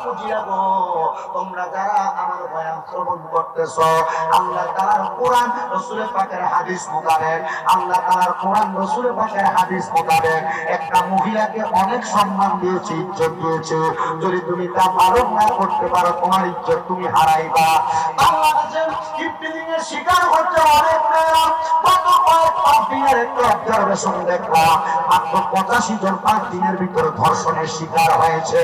বুঝিয়া গো, তোমরা যারা আমার বয়ান শ্রবণ করতেছ, আল্লাহ তাআলার কোরআন রাসূলের পাকের হাদিস মোতাবেক, আল্লাহ তাআলার কোরআন রাসূলের পাকের হাদিস মোতাবেক একটা মহিলাকে অনেক সম্মান দিয়েছে, ইজ্জত দিয়েছে। যদি তুমি তা পালন না করতে পারো, তোমার ইজ্জত তুমি হারাইবা। বাংলাদেশের কিডন্যাপিং এর শিকার হচ্ছে অনেক মেয়েরা। গত কয়েক 5 দিনের একটা অবজারভেশন দেখলাম, মাত্র 85 জন 5 দিনের ভিতরে ধর্ষণের শিকার হয়েছে।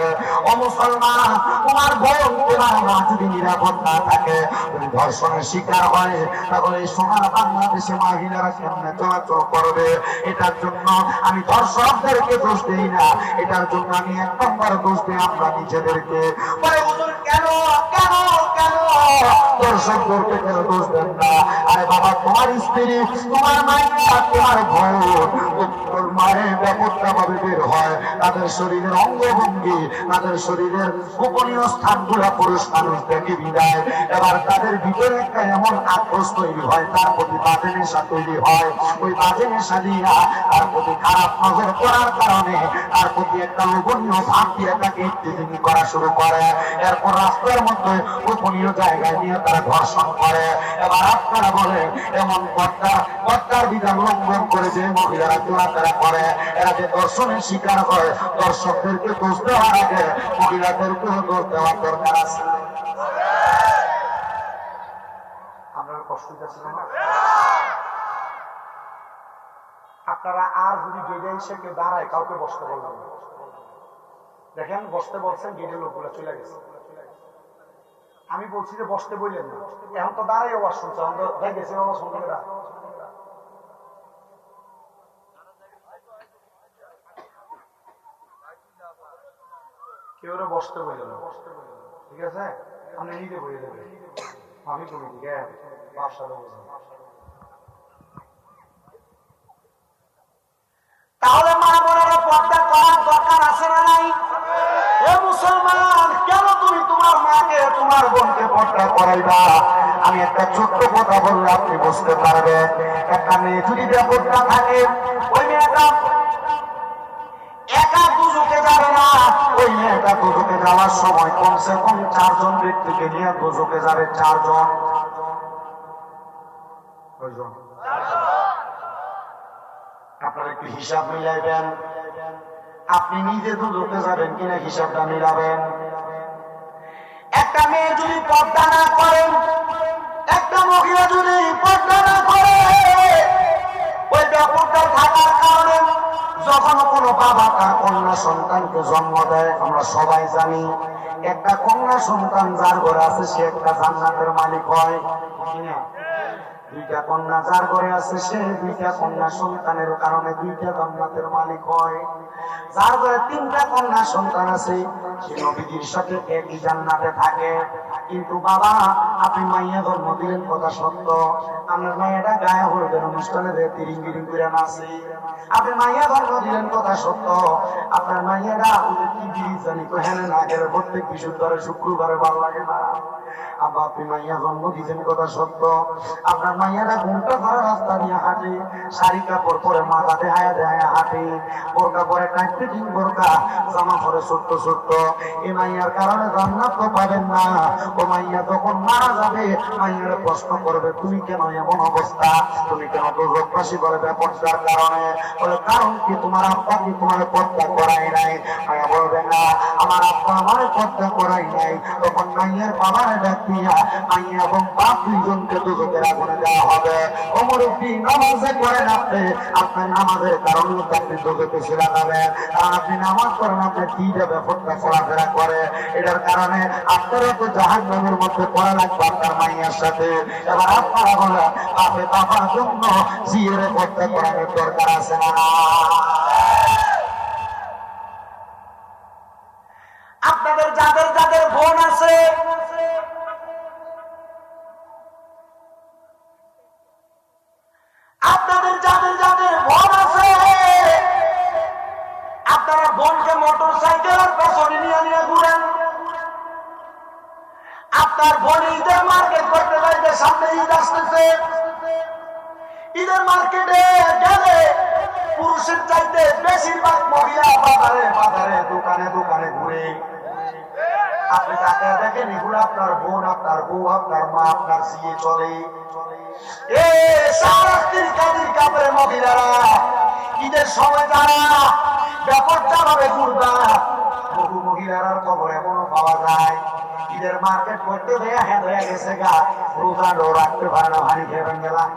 ও মুসলমান, তোমার বোন তোমার মা যদি নিরাপদ না থাকে, যদি ধর্ষণের শিকার হয়, তাহলে এই সোনার বাংলাদেশে মহিলারা কেমনে চলাচল করবে? এটার জন্য আমি ধর্ষকদেরকে দোষ দিই না, এটার জন্য আমি 1 নম্বর দোষ দিই আমরা নিজেদেরকে। বলে হুজুর কেন কেন কেন দর্শকদেরকে কেন দোষ দেন না? আরে বাবা, তোমার স্ত্রী, তোমার মায়েরা, তোমার বোন, তোর মায়ের ব্যাপারটা ভাবে বের হয়, তাদের শরীরের অঙ্গভঙ্গি, তাদের শরীরের গোপনীয় স্থানগুলো পুরুষ মানুষ দেখে বিদায়। এবার তাদের ভিতরে একটা এমন আক্রোশ তৈরি হয়, তার প্রতি বাজে নেশা তৈরি হয়। ওই বাজে নেশা দিয়া তার প্রতি খারাপ নজর করার কারণে তার প্রতি একটা লোভনীয় ভাব দিয়ে তাকে ইত্তেজিনি করা শুরু করে। এরপর রাস্তার মধ্যে গোপনীয় জায়গায় নিয়ে তারা ধর্ষণ করে। এবার আপনারা বলে এমন কর্তার বিধান লঙ্ঘন করে যে মহিলারা চলাফেরা করে, এরা যে ধর্ষণের শিকার হয়, দর্শকদেরকে দোষ দেওয়ার আগে মহিলাদেরকেও দোষ দেওয়ার দরকার আছে। আপনার কষ্ট হচ্ছে না? আপনারা আর যদি গেটে এসে কেউ দাঁড়ায়, কাউকে বসতে বলবেন। দেখেন, বসতে বলছেন, গেটের লোকগুলো চলে গেছে। আমি বলছি যে বসতে বললেন না, এখন তো দাঁড়াই আওয়াজ শুনছে, এখন তো হয়ে গেছে আওয়াজ শুনতে। কেউ বসতে বললেন না, ঠিক আছে? আপনি নিজে বলে দেবেন, আমি বলি ঠিক আছে, বাসার তাহলে মা বোনেরা পর্দা করার দরকার আছে না নাই? এ মুসলমান, কেন তুমি তোমার মাকে, তোমার বোনকে পর্দা করাইবা? আমি একটা ছোট্ট কথা বললে আপনি বুঝতে পারবেন। একটা মেয়ে যদি বেপর্দা থাকে, ওই মেয়েটা একা দুজকে যাবে না। ওই মেয়েটা দুজকে যাওয়ার সময় কমসে কম 4 জন ব্যক্তিকে নিয়ে দুজকে যাবে। 4 জন। আপনারা একটু হিসাব মিলাইবেন, আপনি নিজে দুজকে যাবেন কিনা হিসাবটা মিলাবেন। একটা মেয়ে যদি পর্দা না করেন, একটা মহিলা যদি পর্দা না করে, ওই বেপর্দা থাকার কারণে যখন কোনো বাবা তার কন্যা সন্তানকে জন্ম দেয়, আমরা সবাই জানি একটা কন্যা সন্তান যার ঘরে আছে সে একটা জান্নাতের মালিক হয়। 2টা কন্যা যার ঘরে আছে সে 2টা কন্যা সন্তানের কারণে 2টা জান্নাতের মালিক হয়। যার ঘরে 3টা কন্যা সন্তান আছে সে নবীজির সাথে একই জান্নাতে থাকে। কিন্তু বাবা, আপনি মাইয়া জন্ম দিলেন, কথা সত্য, আপনার মাইয়াটা গায়ে হলুদের অনুষ্ঠানে তিরিং বিরিং করে নাচে। আপনি মাইয়া জন্ম দিলেন, কথা সত্য, আপনার মাইয়াটা কি বিড়ি জানি হেনে না গেলে প্রত্যেক বিশুদ্ধবারে শুক্রবারে ভালো লাগে না। আবার আপনি মাইয়া জন্ম দিয়েছেন, কথা সত্য, আপনার মাইয়ারা ঘুমটা ধরা রাস্তা নিয়ে হাঁটে, শাড়ি কাপড় পরে মাথাতে হায়া দেয় হাঁটে, বোরকা পরে কাটতে দিন বোরকা, জামা পরে ছোট্ট ছোট্ট। এই মাইয়ার কারণে জান্নাত তো পাবেন না। ও মাইয়া যখন মারা যাবে, মাইয়ার প্রশ্ন করবে তুমি কেন এমন অবস্থা, তুমি কেন দুর্গবাসী করে ব্যাপারটার কারণে। বলে কারণ কি, তোমার আব্বা কি তোমার পর্দা করাই নাই? মাইয়া বলবে না, আমার আব্বা আমার পর্দা করাই নাই। তখন মাইয়ার বাবার ডাক দিয়া মাইয়া এবং বাপ 2 জনকে দুজকের আগুনে দেওয়া হবে। ওমর কি নামাজে করেন আপনি, আপনার নামাজের কারণে আপনি দুজকে ছেড়া যাবেন। আর আপনি নামাজ করেন, আপনি 2টা ব্যাপারটা চলাফেরা করে, এটার কারণে আপনারা তো জাহান্নামের মধ্যে পড়া লাগবে আপনার মাইয়ার সাথে। এবার আপনারা বলে বাপে বাবার জন্য জিয়ের পর্দা করানোর দরকার আছে না? আপনাদের যাদের যাদের বোন আছে, আপনাদের যাদের যাদের বোন আছে, আপনারা বোনকে মোটর সাইকেলের পেছনে নিয়ে নিয়ে ঘুরেন। আপনার বোন ঈদের মার্কেট করতে যাইতে, সামনে ঈদ আসতেছে, ঈদের মার্কেটে গেলে পুরুষের চাইতে বেশিরভাগ মহিলা বাজারে বাজারে দোকানে দোকানে ঘুরে। তাকে দেখেন এগুলো আপনার বোন, আপনার বউ, আপনার মা, আপনার সিয়ে চলে। কাপড়ের মহিলারা ঈদের সময় যারা ব্যাপারটা ভাবে ঘুরবা, বহু মহিলারা খবর এমনও পাওয়া যায় ঈদের মার্কেট করতে দেয়া হ্যাঁ হয়ে গেছে গা, রোজা লো রাখতে পারে না, ভারী খেয়ে গেলাম।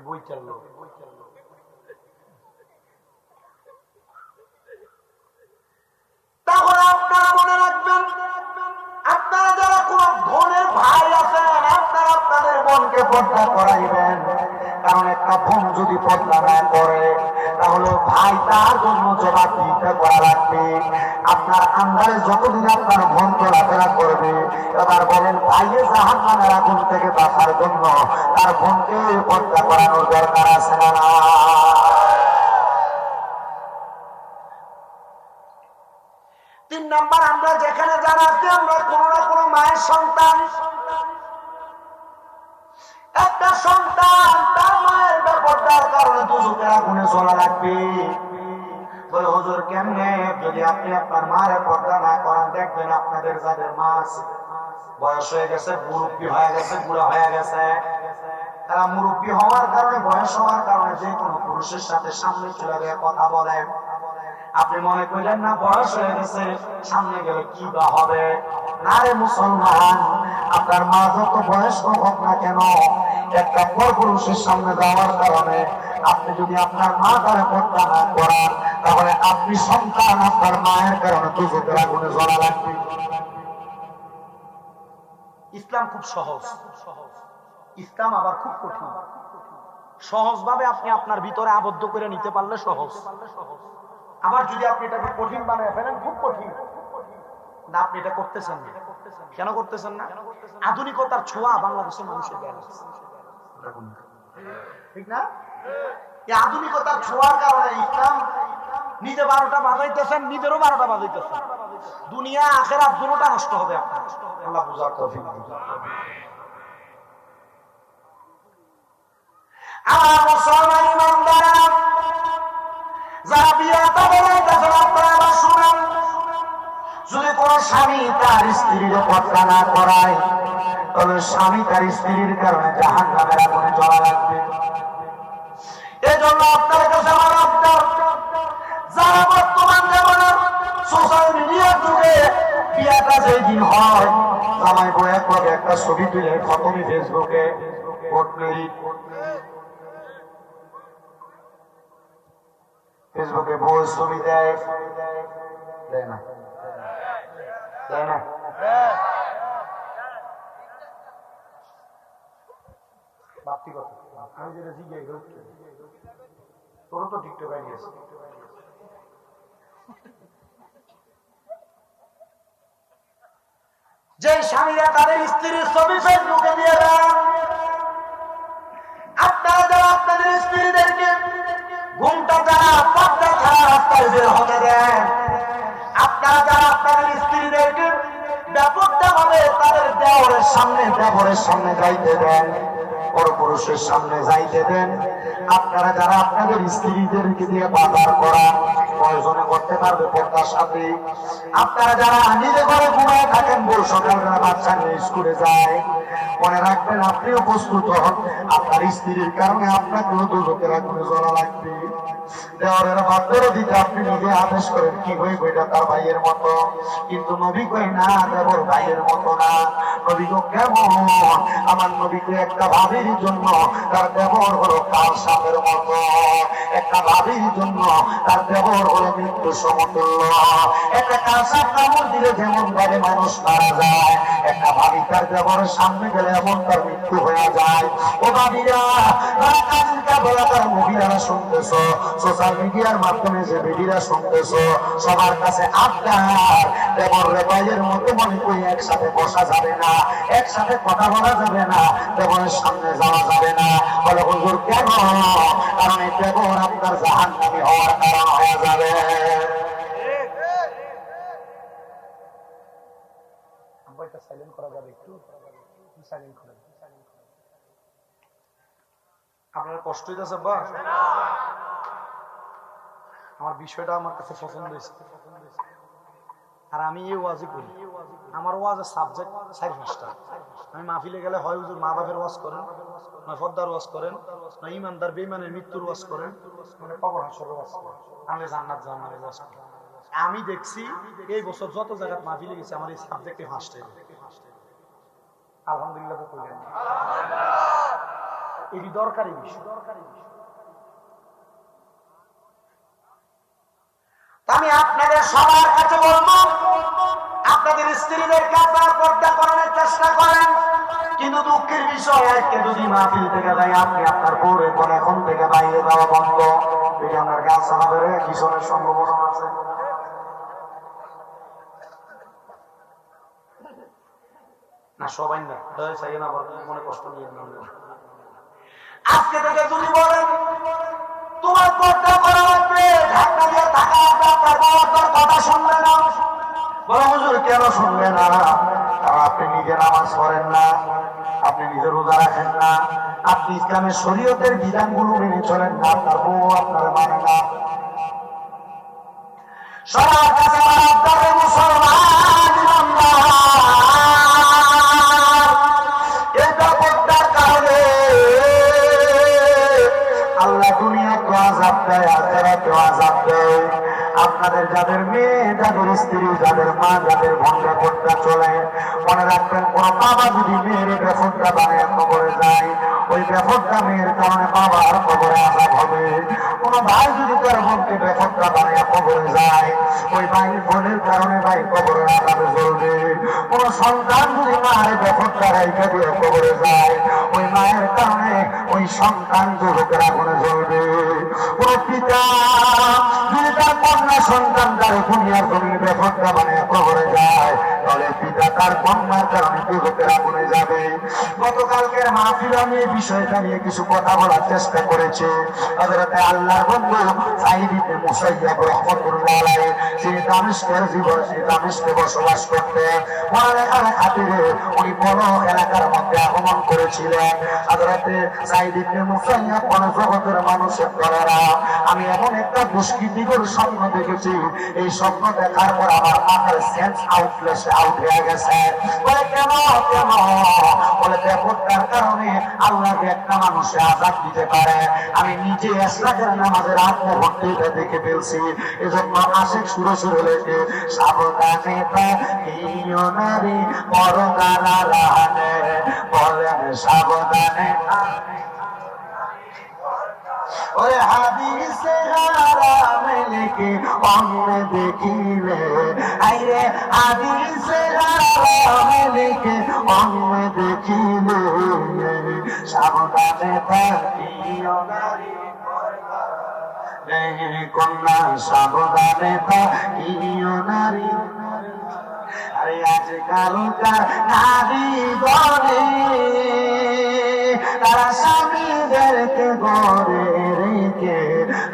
বই চাললো তাহলে আপনারা মনে রাখবেন, আপনারা যারা কোন ধনের ভাই আছেন, আপনারা আপনাদের বোনকে পর্দা করাইবেন। কারণ একটা বোন যদি পর্দা না করে তাহলে ভাই তার জন্য জবাবদিহিতা করা লাগবে। আপনার আন্দারে যতদিন আপনার বোন চলাফেরা করবে, এবার বলেন ভাইয়ের জাহান্নামের আগুন থেকে বাঁচার জন্য তার বোনকে পর্দা করানোর দরকার আছে না? তিন নাম্বার, আমরা যেখানে যারা আছি আমরা কোন না কোন মায়ের সন্তান। একটা সন্তান তার মায়ের ব্যাপারটার কারণে দুজকের আগুনে চলা লাগবে। বলে হুজুর কেমনে? যদি আপনি আপনার মায়ের পর্দা না করান, দেখবেন আপনাদের যাদের মা আছে বয়স হয়ে গেছে, মুরব্বী হয়ে গেছে, বুড়া হয়ে গেছে, তারা মুরব্বী হওয়ার কারণে, বয়স হওয়ার কারণে যে কোনো পুরুষের সাথে সামনে চলে গিয়ে কথা বলেন। আপনি মনে করলেন না বয়স হয়ে গেছে, সামনে গেলে কি বা হবে? না রে মুসলমান, আপনার মা যত বয়স্ক হোক না কেন, একটা পর পুরুষের সামনে যাওয়ার কারণে আপনি যদি আপনার মা দ্বারা পর্দা না করান, তাহলে আপনি সন্তান আপনার মায়ের কারণে দুজকের আগুনে জ্বলা লাগবে। ইসলাম খুব সহজ, ইসলাম আবার খুব কঠিন। সহজ ভাবে আপনি আপনার ভিতরে আবদ্ধ করে নিতে পারলে সহজ, আবার যদি আপনি এটাকে কঠিন বানায় ফেলেন খুব কঠিন। না, আপনি এটা করতেছেন না। কেন করতেছেন না? আধুনিকতার ছোঁয়া বাংলাদেশের মানুষের গায়ে, ঠিক না? এই আধুনিকতার ছোঁয়ার কারণে ইসলাম নিজে 12টা বাজাইতেছেন, নিজেরও 12টা বাজাইতেছেন। দুনিয়া আখিরাত দুটোটা নষ্ট হবে আপনার। আল্লাহ বুঝার তৌফিক দিন। আমার মুসলমান ইমানদাররা যারা বিয়ে তাদের আপনারা শুনেন, যদি কোন স্বামী তার স্ত্রীর পর্দা না করায়, তাহলে স্বামী তার স্ত্রীর কারণে জাহান্নামের আগুনে জ্বলা লাগবে। এজন্য আপনার কাছে আমার আবদার, যারা বর্তমান জীবনের সোশ্যাল মিডিয়ার যুগে বিয়েটা যেই দিন হয়, জামাই বউ একভাবে একটা ছবি তুলে খতমি ফেসবুকে ফেসবুকে বউ ছবি দেয় না, দেয় না? ব্যক্তিগত আমি যেটা জিজ্ঞাই তোর তো টিকটক আইডি আছে। যে স্বামীরা তাদের স্ত্রীর ছবি ফেসবুকে দিয়ে দেন, আপনারা যারা আপনাদের স্ত্রীদেরকে ঘুমটা যারা পর্দা ছাড়া রাস্তায় বের হতে দেন, আপনারা যারা আপনাদের স্ত্রীদেরকে ব্যাপারটা ভাবে তাদের দেওরের সামনে যাইতে দেন, পরপুরুষের সামনে যাইতে দেন, আপনারা যারা আপনাদের স্ত্রীদেরকে দিয়ে বাজার করা প্রয়োজনে করতে পারবে পর্দার সাথে, আপনারা যারা নিজে ঘরে ঘুমায় থাকেন, বউ সকালবেলা বাচ্চা নিয়ে স্কুলে যায়, মনে রাখবেন আপনিও প্রস্তুত হন, আপনার স্ত্রীর কারণে আপনাকেও দুজকের আগুনে জ্বলা লাগবে। দেওয়ারের মাধ্যমে দিতে আপনি নিজে আদেশ করেন কি হয়ে বইটা তার ভাইয়ের মতো, কিন্তু নবী কই না দেবর ভাইয়ের মতো না। নবী গো কেমন? আমার নবীকে একটা ভাবির জন্য তার দেবর হলো কাল সাপের মতো, একটা ভাবির জন্য তার দেবর হলো মৃত্যু সমতুল্য। একটা কাল সাপ কামড় দিলে যেমন ভাবে মানুষ মারা যায়, একটা ভাবি তার দেবরের সামনে গেলে এমন তার মৃত্যু হয়ে যায়। ও ভাবিরা, তার মহিলারা শুনতেছ, সোশ্যাল মিডিয়ার মাধ্যমে যে ভিডিওরা শুনতেছ, সবার কাছে আবদার, দেবর রে ভাইয়ের মতো মনে করি একসাথে বসা যাবে না, একসাথে কথা বলা যাবে না, দেবরের সামনে যাওয়া যাবে না। বলে হুজুর কেন? কারণ এই দেবর আপনার জাহান্নামী হওয়ার কারণ হয়ে যাবে। একটা সাইলেন্ট করা যাবে, একটু সাইলেন্ট করেন। আপনার কষ্ট হইতেছে বা আমার বিষয়টা আমার কাছে পছন্দ হয়েছে। আর আমি এই ওয়াজই করি, আমার ওয়াজের সাবজেক্ট 4-5টা। আমি মাহফিলে গেলে হয় হুজুর মা বাপের ওয়াজ করেন, নয় পর্দার ওয়াজ করেন, নয় ইমানদার বেঈমানের মৃত্যুর ওয়াজ করেন, মানে কবর হাসরের ওয়াজ করেন, আমি জান্নাত জাহান্নামের ওয়াজ করেন। আমি দেখছি এই বছর যত জায়গায় মাহফিলে গেছে আমার এই সাবজেক্টে ফার্স্টে। আলহামদুলিল্লাহ বললেন, এটি দরকারি বিষয়। আমি আপনাদের সবার কাছে বলবো, আপনাদের স্ত্রীদেরকে আপনার পর্দা করানোর চেষ্টা করেন। কিন্তু দুঃখের বিষয়, আজকে যদি মাহফিল থেকে যাই আপনি আপনার পরে পরে এখন থেকে বাইরে যাওয়া বন্ধ, এটি আমার গাছ আমাদের কিশোরের সম্ভাবনা আছে। না সবাই না চাই না, মনে কষ্ট নিয়ে আজকে থেকে যদি বলেন তোমার পর্দা করা লাগবে, ঢাকা দিয়ে থাকা লাগবে, আপনার বাবার কথা শুনবে না। বলো হুজুর কেন শুনবে না? কারণ আপনি নিজে নামাজ পড়েন না, আপনি নিজে রোজা রাখেন না, আপনি ইসলামের শরীয়তের বিধানগুলো মেনে চলেন না, আপনার বউ আপনার মানে না। সবার কাছে মুসলমান আল্লাহ দুনিয়াকে আযাব দেয়, আখিরাতেও আযাব দেয়। আপনাদের যাদের মেয়ে, যাদের স্ত্রী, যাদের মা, যাদের ভঙ্গা পর্দা চলে, মনে রাখবেন কোন বাবা যদি মেয়ের বেপর্দা বানিয়ে কবরে যায়, ওই বেপর্দা মেয়ের কারণে বাবার কবরে আযাব হবে। কোন ভাই যদি তার বোনকে বেপর্দা বানিয়ে কবরে যায়, ওই ভাই বোনের কারণে ভাই কবরে আযাবে জ্বলবে। কোন সন্তান যদি মায়ের বেপর্দা রেখে দিয়ে কবরে যায়, ওই মায়ের কারণে ওই সন্তান যুবকের আগুনে জ্বলবে। কোন পিতা যদি তার কন্যা সন্তান তার দুনিয়ার জমিনে বেপর্দা বানিয়ে কবরে যায়, তাহলে পিতা তার কন্যার কারণে যুবকের আগুনে যাবে। গতকালকের মাহফিলে আমি এই বিষয়টা নিয়ে কিছু কথা বলার চেষ্টা করেছি। হযরত আল্লাহর বন্ধু সাঈদ ইবনে মুসাইয়্যিব রাহমাতুল্লাহ আলাইহি, যিনি দামেস্কের জীবনে দামেস্কে বসবাস করতেন, পড়ালেখার খাতিরে উনি বড় এলাকার মধ্যে আগমন করেছিলেন। হযরত সাঈদ ইবনে মুসাইয়্যিব কোন জগতের মানুষের করেনা, আমি এমন একটা দুষ্কৃতিকর স্বপ্ন দেখেছি, এই স্বপ্ন দেখার পর আমার মাথার সেন্স আউট হয়ে গেছে। বলে কেন কেন? বলে বেপরদার কারণে আল্লাহ একটা মানুষে আযাব দিতে পারে। আমি নিজে ইসলামের নামাজের আত্মভক্তিটা দেখে ফেলছি। এজন্য আশিক সুরে সুরে লেখে সাবধানে থাকিও নারী পরদার আড়ালে, বলেন সাবধানে ওই হাদিসে হারামে লিখে অন্য দেখিলে, আইরে হাদিসে হারামে লিখে অন্য দেখিলে, সাবধানে থাকিও নারী কন্যা, সাবধানে থাকিও নারী। আরে আজকালকার নারীগণে তারা স্বামীদেরকে গড়ে রেখে,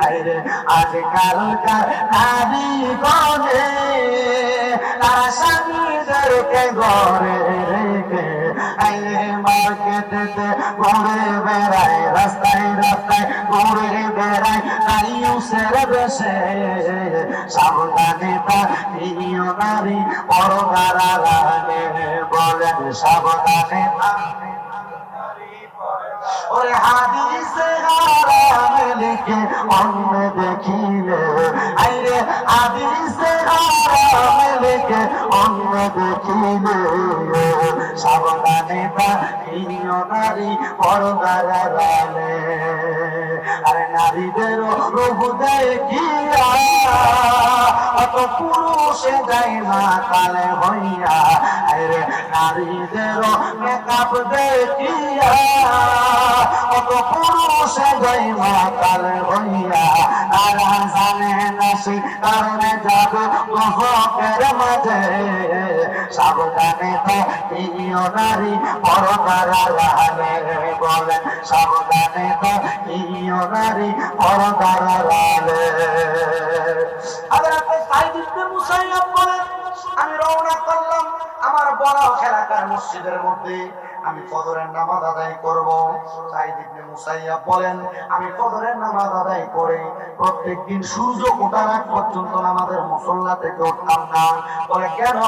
আরে আজকালকার নারীগণে তারা স্বামীদেরকে গড়ে রেখে, আরে মার্কেটেতে ঘুরে বেড়ায়, রাস্তায় রাস্তায় ঘুরে বেড়ায়, নারীও সেরে বেশে। সাবধানে থাকিও নারী পরদার আড়ালে, বলেন সাবধানে ওরে হাদিসে হারামে লিখে অন্য দেখিলে, আইরে হাদিসে হারামে লিখে অন্য দেখিলে, সাবধানে থাকিও নারী পরদার আড়ালে। আরে নারীদেরও রূপ দেখিয়া অত পুরুষে যায় না কালে হইয়া, আরে নারীদেরও মেকআপ দেখিয়া অত পুরুষে যায় না কালে হইয়া। তারা জানে না সে কারণে যাবে দুঃখের মাঝে, সাবধানে থাকিও নারী পরদার আড়ালে, বলেন সাবধানে থাকিও নারী পরদার আড়ালে। হযরত সাঈদ ইবনে মুসাইয়্যিব বলেন আমি রওনা করলাম আমার বড় এলাকার মসজিদের মধ্যে আমি ফজরের নামাজ আদায় করব। সাঈদ ইবনে মুসাইয়াব বলেন আমি ফজরের নামাজ আদায় করে প্রত্যেকদিন সূর্য ওঠার আগ পর্যন্ত নামাজের মুসল্লা থেকে উঠতাম না। বলে কেন?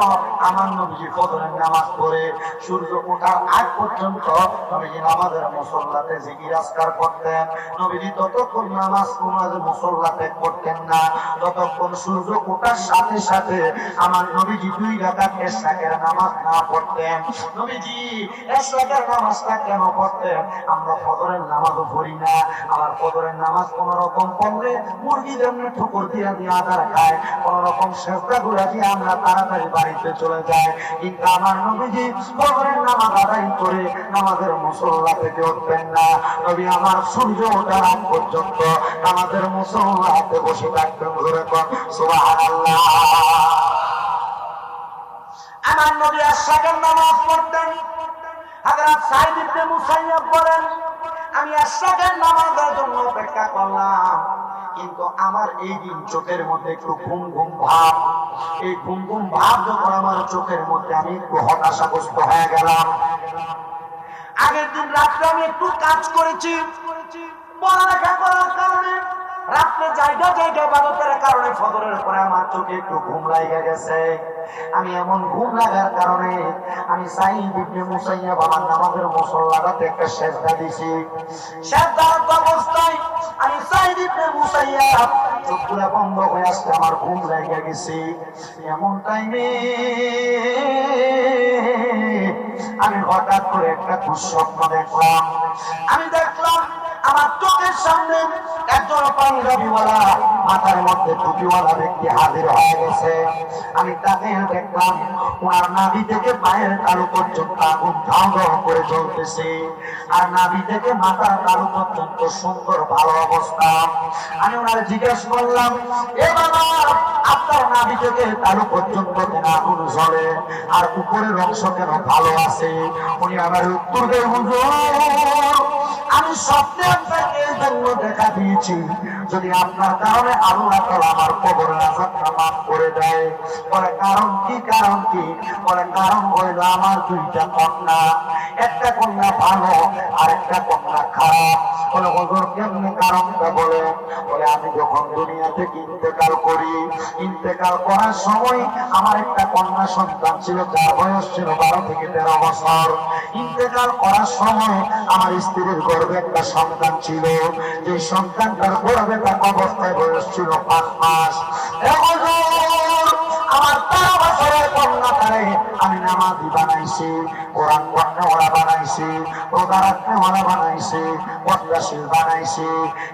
আমার নবীজি ফজরের নামাজ পড়ে সূর্য ওঠার আগ পর্যন্ত নবীজি নামাজের মুসল্লাতে জিকির আজকার করতেন। নবীজি ততক্ষণ নামাজ মুসল্লাতে করতেন না ততক্ষণ সূর্য ওঠার সাথে সাথে আমার নবীজি 2 রাকাত ইশরাকের নামাজ না পড়তেন। নবীজি ইশরাকের নামাজটা কেন পড়তেন? আমরা ফজরের নামাজও পড়ি না। আমার ফজরের নামাজ কোন রকম পড়লে মুরগি যেমন ঠুকুর দিয়ে দিয়ে আদার খায়, কোন রকম সেজদা গুলা দিয়ে আমরা তাড়াতাড়ি বাড়িতে চলে যাই। কিন্তু আমার নবীজি ফজরের নামাজ আদায় করে নামাজের মুসল্লা থেকে উঠবেন না। নবী আমার সূর্য ওঠার আগ পর্যন্ত নামাজের মুসল্লাতে বসে থাকবেন। ধরে কোন সুবহানাল্লাহ। আমার নবী ইশরাকের নামাজ পড়তেন। হযরত সাঈদ ইবনে মুসাইয়াব বলেন আমি ইশরাকের নামাজের জন্য অপেক্ষা করলাম, কিন্তু আমার এই দিন চোখের মধ্যে একটু ঘুম ঘুম ভাব। এই ঘুম ঘুম ভাব যখন আমার চোখের মধ্যে আমি একটু হতাশাগ্রস্ত হয়ে গেলাম। আগের দিন রাত্রে আমি একটু কাজ করেছি, পড়ালেখা করার কারণে রাত্রে জায়গা জায়গা ইবাদতের কারণে ফজরের পরে আমার চোখে একটু ঘুম লাগা গেছে। আমি এমন ঘুম লাগার কারণে আমি সাঈদ ইবনে মুসাইয়াব আমার নামাজের মুসল্লাতে একটা সেজদা দিছি। সেজদার অবস্থায় আমি সাঈদ ইবনে মুসাইয়াব চোখগুলো বন্ধ হয়ে আসছে, আমার ঘুম লাগা গেছে। এমন টাইমে আমি হঠাৎ করে একটা দুঃস্বপ্ন দেখলাম। আমি দেখলাম আমার চোখের সামনে একজন পাঞ্জাবিওয়ালা মাথার মধ্যে টুপিওয়ালা ব্যক্তি হাজির হয়ে গেছে। আমি তাকে দেখলাম ওনার নাভি থেকে পায়ের তালু পর্যন্ত আগুন ধাও ধাও করে জ্বলতেছে, আর নাভি থেকে মাথার তালু পর্যন্ত সুন্দর ভালো অবস্থা। আমি ওনার জিজ্ঞেস করলাম এ বাবা আপনার নাভি থেকে তালু পর্যন্ত কেন আগুন জ্বলে আর উপরের অংশ কেন ভালো আছে? উনি আমার উত্তর দেয় হুজুর আমি স্বপ্নে আপনাকে এই জন্য দেখা দিয়েছি যদি আপনার কারণে আল্লাহ তাআলা আমার কবরের আযাবটা মাফ করে দেয়। বলে কারণ কি? কারণ কি? বলে কারণ হইল আমার 2টা কন্যা, একটা কন্যা ভালো আর একটা কন্যা খারাপ। বলে হুজুর কেমনে কারণটা বলে? বলে আমি যখন দুনিয়া থেকে ইন্তেকাল করি, ইন্তেকাল করার সময় আমার একটা কন্যা সন্তান ছিল যার বয়স ছিল 12 থেকে 13 বছর। ইন্তেকাল করার সময় আমার স্ত্রীর গর্ভে একটা সন্তান ছিল, যে সন্তানটার গর্ভে থাকা অবস্থায় বয়স ছিল 5 মাস। আমার 13 বছরের কন্যাটারে আমি নামাজি বানাইছি, কোরআন পড়নেওয়ালা বানাইছি, রোজা রাখনেওয়ালা বানাইছি, পদ্মাশীল বানাইছি।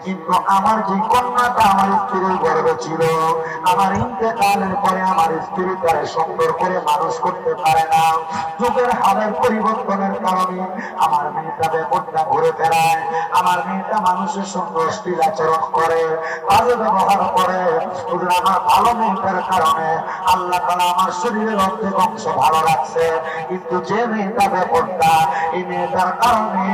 কিন্তু আমার যে কন্যাটা আমার স্ত্রীর গর্ভে ছিল, আমার ইন্তেকালের পরে আমার স্ত্রী তারে সুন্দর করে মানুষ করতে পারে না। যুগের হালের পরিবর্তনের কারণে আমার মেয়েটা ব্যাপারটা ঘুরে ফেরায়, আমার মেয়েটা মানুষের সঙ্গে অশ্লীল আচরণ করে, বাজে ব্যবহার করে। আমার ভালো মেয়েটার কারণে আল্লাহ তাআলা আমার শরীরের অর্ধেক অংশ ভালো রাখছে, কিন্তু যে মেয়েটা ব্যাপারটা এই মেয়েটার কারণে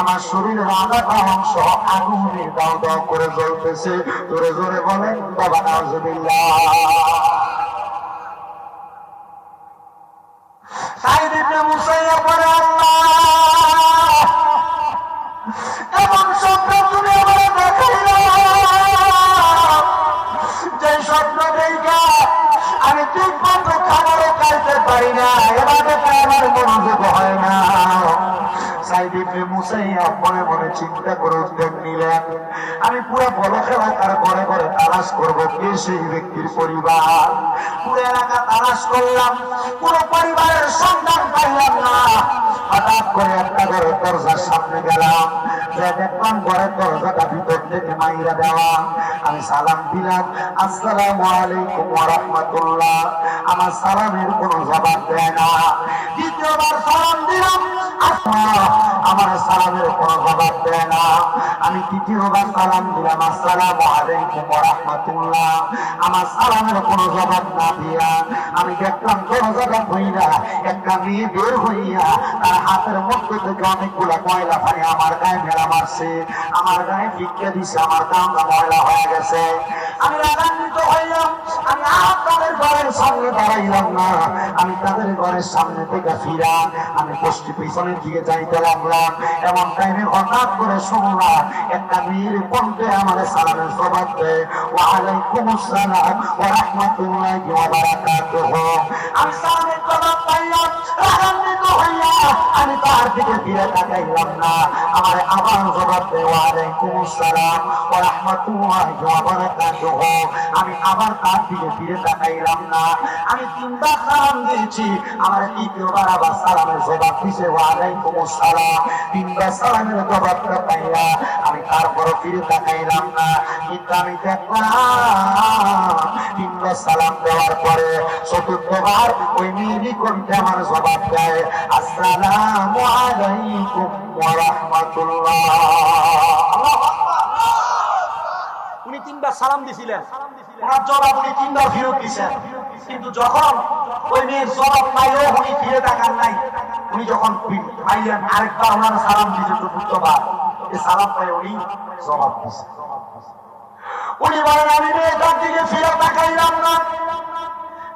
আমার শরীরের আলাদা অংশ আগুনে দাও দাও করে জ্বলতেছে। জোরে জোরে বলেন বাবা নাউজুবিল্লাহ। সাঈদ ইবনে মুসাইয়াব বলে আল্লাহ এমন স্বপ্ন তুমি আমাকে দেখাইলা, যে স্বপ্ন দেখা আমি ঠিক মতো খাবারও খাইতে পারি না, এভাবে আমার মনোযোগ হয় না। সাঈদ ইবনে মুসাইয়াব মনে মনে চিন্তা করে উদ্যোগ নিলেন আমি পুরো বড় এলাকার ঘরে ঘরে তালাশ করবো কে সেই ব্যক্তির পরিবার। পুরো এলাকা তালাশ করলাম, পুরো পরিবারের সন্ধান পাইলাম না। হঠাৎ করে একটা ঘরের দরজার সামনে গেলাম, দেখলাম ঘরের দরজাটা ভিতর থেকে মাইরা দেওয়া। আমি সালাম দিলাম আসসালামু আলাইকুম ওয়া রাহমাতুল্লাহ। আমার সালামের কোনো জবাব দেয় না। দ্বিতীয়বার সালাম দিলাম, আমার সালামের কোনো জবাব দেয় না। আমি তৃতীয়বার সালাম দিলাম আসসালামু আলাইকুম ওয়া রাহমাতুল্লাহ। আমার সালামের কোনো জবাব না দিয়া আমি দেখলাম দরজাটা খুইলা একটা মেয়ে বের হইয়া তার হাতের মধ্যে থেকে অনেকগুলো ময়লা পানি আমার গায়ে মেলা মারছে, আমার গায়ে ভিক্ষা দিছে, আমার গামছা ময়লা হয়ে গেছে। আমি রাগান্বিত হইলাম, আমি আপনাদের ঘরের সামনে দাঁড়াই পাইলাম না, আমি তাদের ঘরের সামনে থেকে ফিরা আমি পশ্চিম পিছনের দিকে যাইতে লাগলাম। এমন টাইমে হঠাৎ করে শুনলাম একটা মেয়ের কণ্ঠে আমার সালামের জবাব দেয়, ওয়া আলাইকুমুস সালাম ওয়া রাহমাতুল্লাহি ওয়া বারাকাতুহু। আমি সালামের জবাব পাইলাম, রাগান্বিত হইয়া আমি তার দিকে ফিরে তাকাইলাম না, আমার আবার জবাব দেয়, ওয়া আলাইকুমুস সালাম ওয়া রাহমাতুল্লাহি ওয়া বারাকাতুহু। আমি আবার তার দিকে ফিরে তাকাইলাম না। আমি তিনবার সালাম দিয়েছি, আমার তৃতীয়বার আবার সালামের জবাব দিছে, ওয়া আলাইকুমুস সালাম। তিনবার সালামের জবাবটা পাইয়া আমি তারপরও ফিরে তাকাইলাম না। কিন্তু আমি দেখলাম তিনবার সালাম দেওয়ার পরে চতুর্থবার ওই মেয়েরই কণ্ঠে আমার জবাব দেয়, আসসালামু আলাইকুম ওয়া রাহমাতুল্লাহ। উনি তিনবার সালাম দিছিলেন, ওনার জবাব উনি তিনবার ফেরত দিছেন। কিন্তু যখন ওই মেয়ের জবাব পাইও উনি ফিরে তাকান নাই। উনি যখন পাইলেন আরেকবার ওনার সালাম দিয়েছে চতুর্থবার, এই সালাম পাই উনি জবাব দিছে। উনি বলেন আমি মেয়েটার দিকে ফিরে তাকাইলাম না,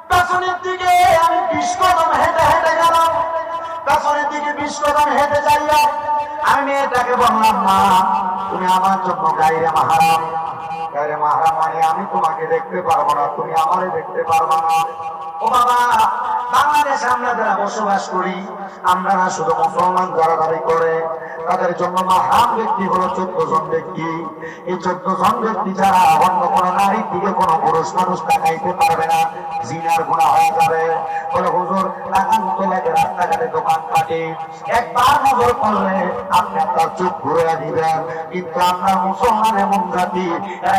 পেছনের দিকে আমি 20 কদম হেঁটে হেঁটে গেলাম। পেছনের দিকে 20 কদম হেঁটে যাইয়া আমি মেয়েটাকে বললাম, মা তুমি আমার জন্য গায়রে মাহরাম। গায়রে মাহরাম মানে আমি তোমাকে দেখতে পারবো না, তুমি আমারে দেখতে পারবা না। ও বাবা, বাংলাদেশে আমরা যারা বসবাস করি, আমরা না শুধু মুসলমান যারা দাবি করে তাদের জন্য মাহরাম ব্যক্তি হলো 14 জন ব্যক্তি। এই 14 জন ব্যক্তি যারা অন্য কোনো নারীর দিকে কোনো পুরুষ মানুষ তাকাইতে পারবে না, জিনার গুনাহ হয়ে যাবে। বলে হুজুর টাকা মতো লাগে রাস্তাঘাটে দোকান পাটে, একবার নজর করলে আপনি আপনার চোখ ঘুরে দিবেন। কিন্তু আমরা মুসলমান এমন জাতি,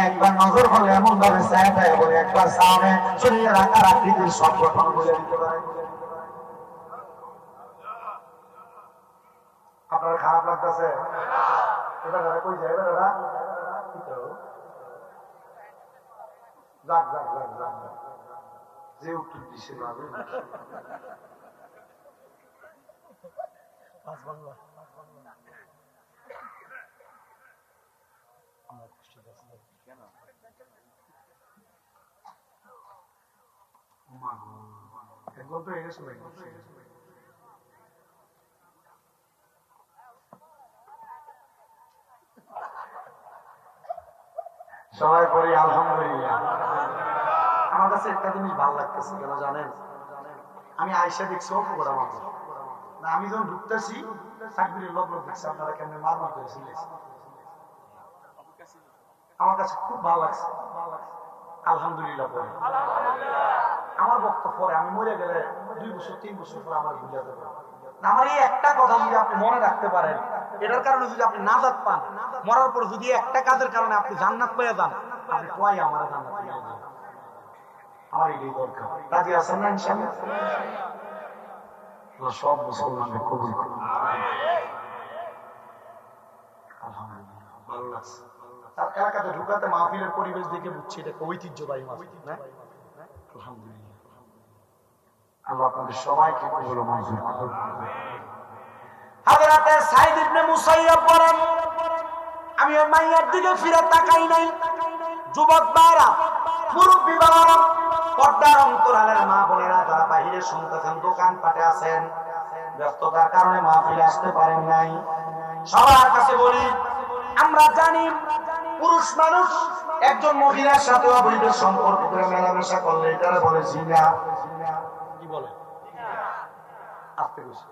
একবার নজর করলে এমন ভাবে চায় বলে একবার সামনে শরীরের আকার আকৃতির সংগঠন বলে দিতে পারে। আপনার খারাপ লাগতেছে? এবার কই যায়? এবার যাক যাক যাক যাক যে উত্তর দিছে না একবার তো এগেছে সবাই পড়ি আলহামদুলিল্লাহ। আমার কাছে একটা জিনিস ভালো লাগতেছে কেন জানেন? আমি আয়সা দেখছি অপকরা মানুষ না, আমি যখন ঢুকতেছি সাকবিরের লোক দেখছি আপনারা কেমন মারমার করেছিলেন, আমার কাছে খুব ভালো লাগছে। আলহামদুলিল্লাহ পরে আমার বক্তব্য পরে আমি মরে গেলে 2 বছর 3 বছর পর আমার ভুলে যাবে। আমার এই একটা কথা যদি আপনি মনে রাখতে পারেন, এটার কারণে যদি আপনি নাজাত পান, মরার পর যদি একটা কাজের কারণে আপনি জান্নাত পেয়ে যান, আপনি কয় আমার জান্নাত পেয়ে যান। আমার এই দরকার রাজি আছেন না ইনশাআল্লাহ? সব মুসলমানদের কবুল করুন। আলহামদুলিল্লাহ ভালো লাগছে। তার এলাকাতে ঢুকাতে মাহফিলের পরিবেশ দেখে বুঝছি এটা ঐতিহ্যবাহী মাহফিল না? আলহামদুলিল্লাহ। আল্লাহ আপনাদের সবাইকে কবুল ও মঞ্জুর করুন। হযরতে সাঈদ ইবনে মুসাইয়্যিব বলেন, আমি ওই মাইয়ার দিকে ফিরে তাকাই নাই। যুবক ভাইরা, মুরব্বি বাবারা, পর্দার অন্তরালের মা বোনেরা যারা বাহিরে শুনতেছেন, দোকান পাটে আছেন, ব্যস্ততার কারণে মাহফিলে আসতে পারেন নাই, সবার কাছে বলি, আমরা জানি পুরুষ মানুষ একজন মহিলার সাথে অবৈধ সম্পর্ক করে মেলামেশা করলে এটারে বলে জিনা। কি বলে? আস্তে বসে।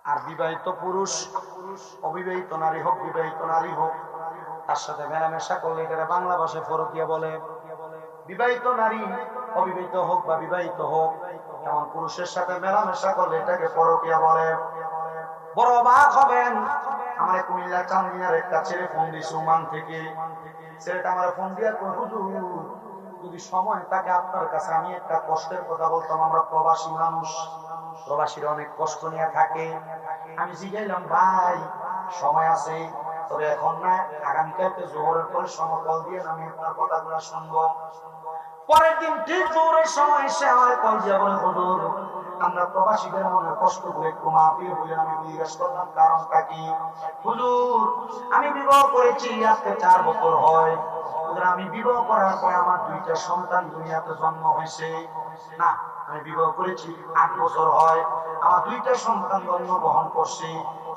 আর বিবাহিত পুরুষ, অবিবাহিত নারী হোক বিবাহিত নারী হোক, তার সাথে মেলামেশা করলে এটারে বাংলা ভাষায় ফরকিয়া বলে। বিবাহিত নারী অবিবাহিত হোক বা বিবাহিত হোক, এমন পুরুষের সাথে মেলামেশা করলে এটাকে পরকিয়া বলে। বড় অবাক হবেন, আমার কুমিল্লা চান্দিনার একটা ছেলে ফোন দিয়েছে ওমান থেকে। ছেলেটা আমার ফোন দিয়ে কই, হুজুর যদি সময় থাকে আপনার কাছে আমি একটা কষ্টের কথা বলতাম। আমরা প্রবাসী মানুষ, প্রবাসীরা অনেক কষ্ট নিয়ে থাকে। আমি জিজ্ঞাইলাম, ভাই সময় আছে? তবে এখন না, আগামীকালকে জোহরের পরে সময় কল দিয়ে আমি আপনার কথাগুলো শুনবো। পরের দিন ঠিক জোহরের সময় এসে আমার কল দিয়ে বলে, হুজুর আমরা প্রবাসীদের মনে কষ্ট করে একটু মাহফিল বলে আমি জিজ্ঞাসা করলাম কারণটা কি? হুজুর আমি বিবাহ করেছি আজকে 4 বছর হয়, আমি বিবাহ করার পর আমার 2টা সন্তান দুনিয়াতে জন্ম হয়েছে না, আমি বিবাহ করেছি 8 বছর হয়, আমার 2টা সন্তান জন্মগ্রহণ করছে।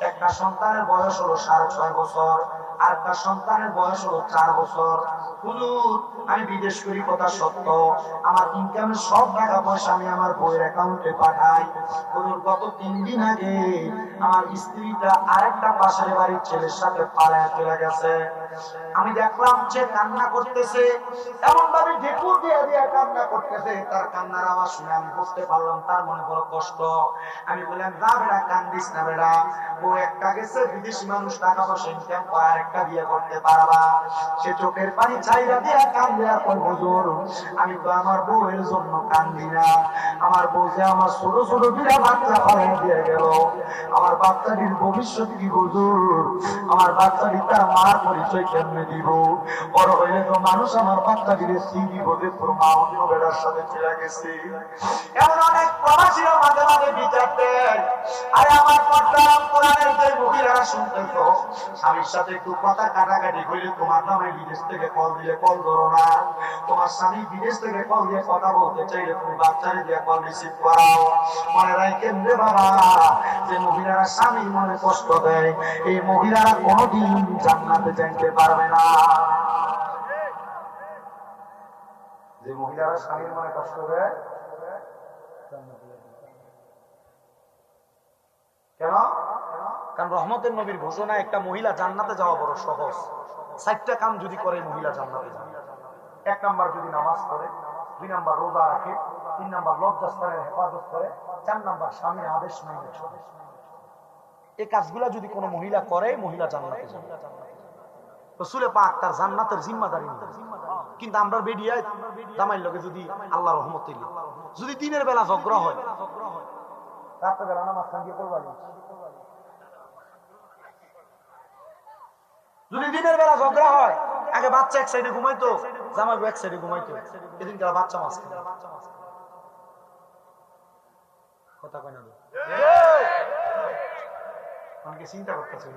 একটা সন্তানের বয়স হলো 6.5 বছর, আর একটা সন্তানের বয়স হলো 4 বছর। হুজুর আমি বিদেশ করি কথা সত্য, আমার ইনকামের সব টাকা পয়সা আমি আমার বইয়ের অ্যাকাউন্টে পাঠাই। হুজুর গত 3 দিন আগে আমার স্ত্রীটা আরেকটা পাশের বাড়ির ছেলের সাথে পালায় চলে গেছে। আমি দেখলাম যে কান্না করতেছে, এমন ভাবে ঢেকুর দিয়ে দিয়ে কান্না করতেছে, তার কান্নার আওয়াজ শুনে আমি বুঝতে পারলাম তার মনে বড় কষ্ট। আমি বললাম যা বেড়া কান্দিস না বেড়া, ও একটা গেছে বিদেশি মানুষ টাকা পয়সা ইনকাম করে আরেকটা বিয়ে করতে পারবা। সে চোখের পানি ছাইরা দিয়া কান্দে। এখন হুজুর আমি তো আমার বউয়ের জন্য কান্দি না, আমার বউ যে আমার ছোট ছোট 2টা বাচ্চা ফেলে দিয়ে গেল, আমার বাচ্চাটির ভবিষ্যৎ কি হুজুর? আমার বাচ্চাটি তার মার পরিচয় কেমনে দিব? বড় হইলে তো মানুষ আমার বাচ্চাটির সিবি বোধে তোর মা অন্য বেড়ার সাথে চলে গেছে। এমন অনেক প্রবাসীরা মাঝে মাঝে বিচার দেয়, আরে আমার পর্দারাম কোরআনের যে মহিলারা শুনতেছ, স্বামীর সাথে একটু কথা কাটাকাটি করলে তোমার নামে বিদেশ থেকে কল দিলে কল ধরো না, তোমার স্বামী বিদেশ থেকে কল দিয়ে কথা বলতে চাইলে তুমি বাচ্চারে দিয়ে কল রিসিভ করাও। মনে রাখেন রে বাবা, যে মহিলারা স্বামীর মনে কষ্ট দেয়, এই মহিলারা কোনোদিন জান্নাতে যাইতে পারবে না। যে মহিলারা স্বামীর মনে কষ্ট দেয়, কেন? কারণ রহমতের নবীর ঘোষণা একটা মহিলা জান্নাতে যাওয়া বড় সহজ। 4টা কাম যদি করে মহিলা জান্নাতে যাবে। 1 নাম্বার যদি নামাজ পড়ে, 2 নাম্বার রোজা রাখে, 3 নাম্বার লজ্জাস্থানের হেফাজত করে, 4 নাম্বার স্বামীর আদেশ মেনে চলে। এই কাজগুলা যদি কোনো মহিলা করে, মহিলা জান্নাতে যাবে। রাসূল পাক তার জান্নাতের জিম্মাদারি নিলেন। কিন্তু আমরা বেডিয়ায় জামাইর লগে যদি আল্লাহ রহমত দিলে, যদি দিনের বেলা ঝগড়া হয়, রাতের বেলা নামাজ খান দিয়ে করবা, যদি দিনের বেলা ঝগড়া হয়, আগে বাচ্চা এক সাইডে ঘুমাইতো, জামাই এক সাইডে ঘুমাইতো, এদিন কাল বাচ্চা মাছ কথা কয় না। অনেকে চিন্তা করতেছে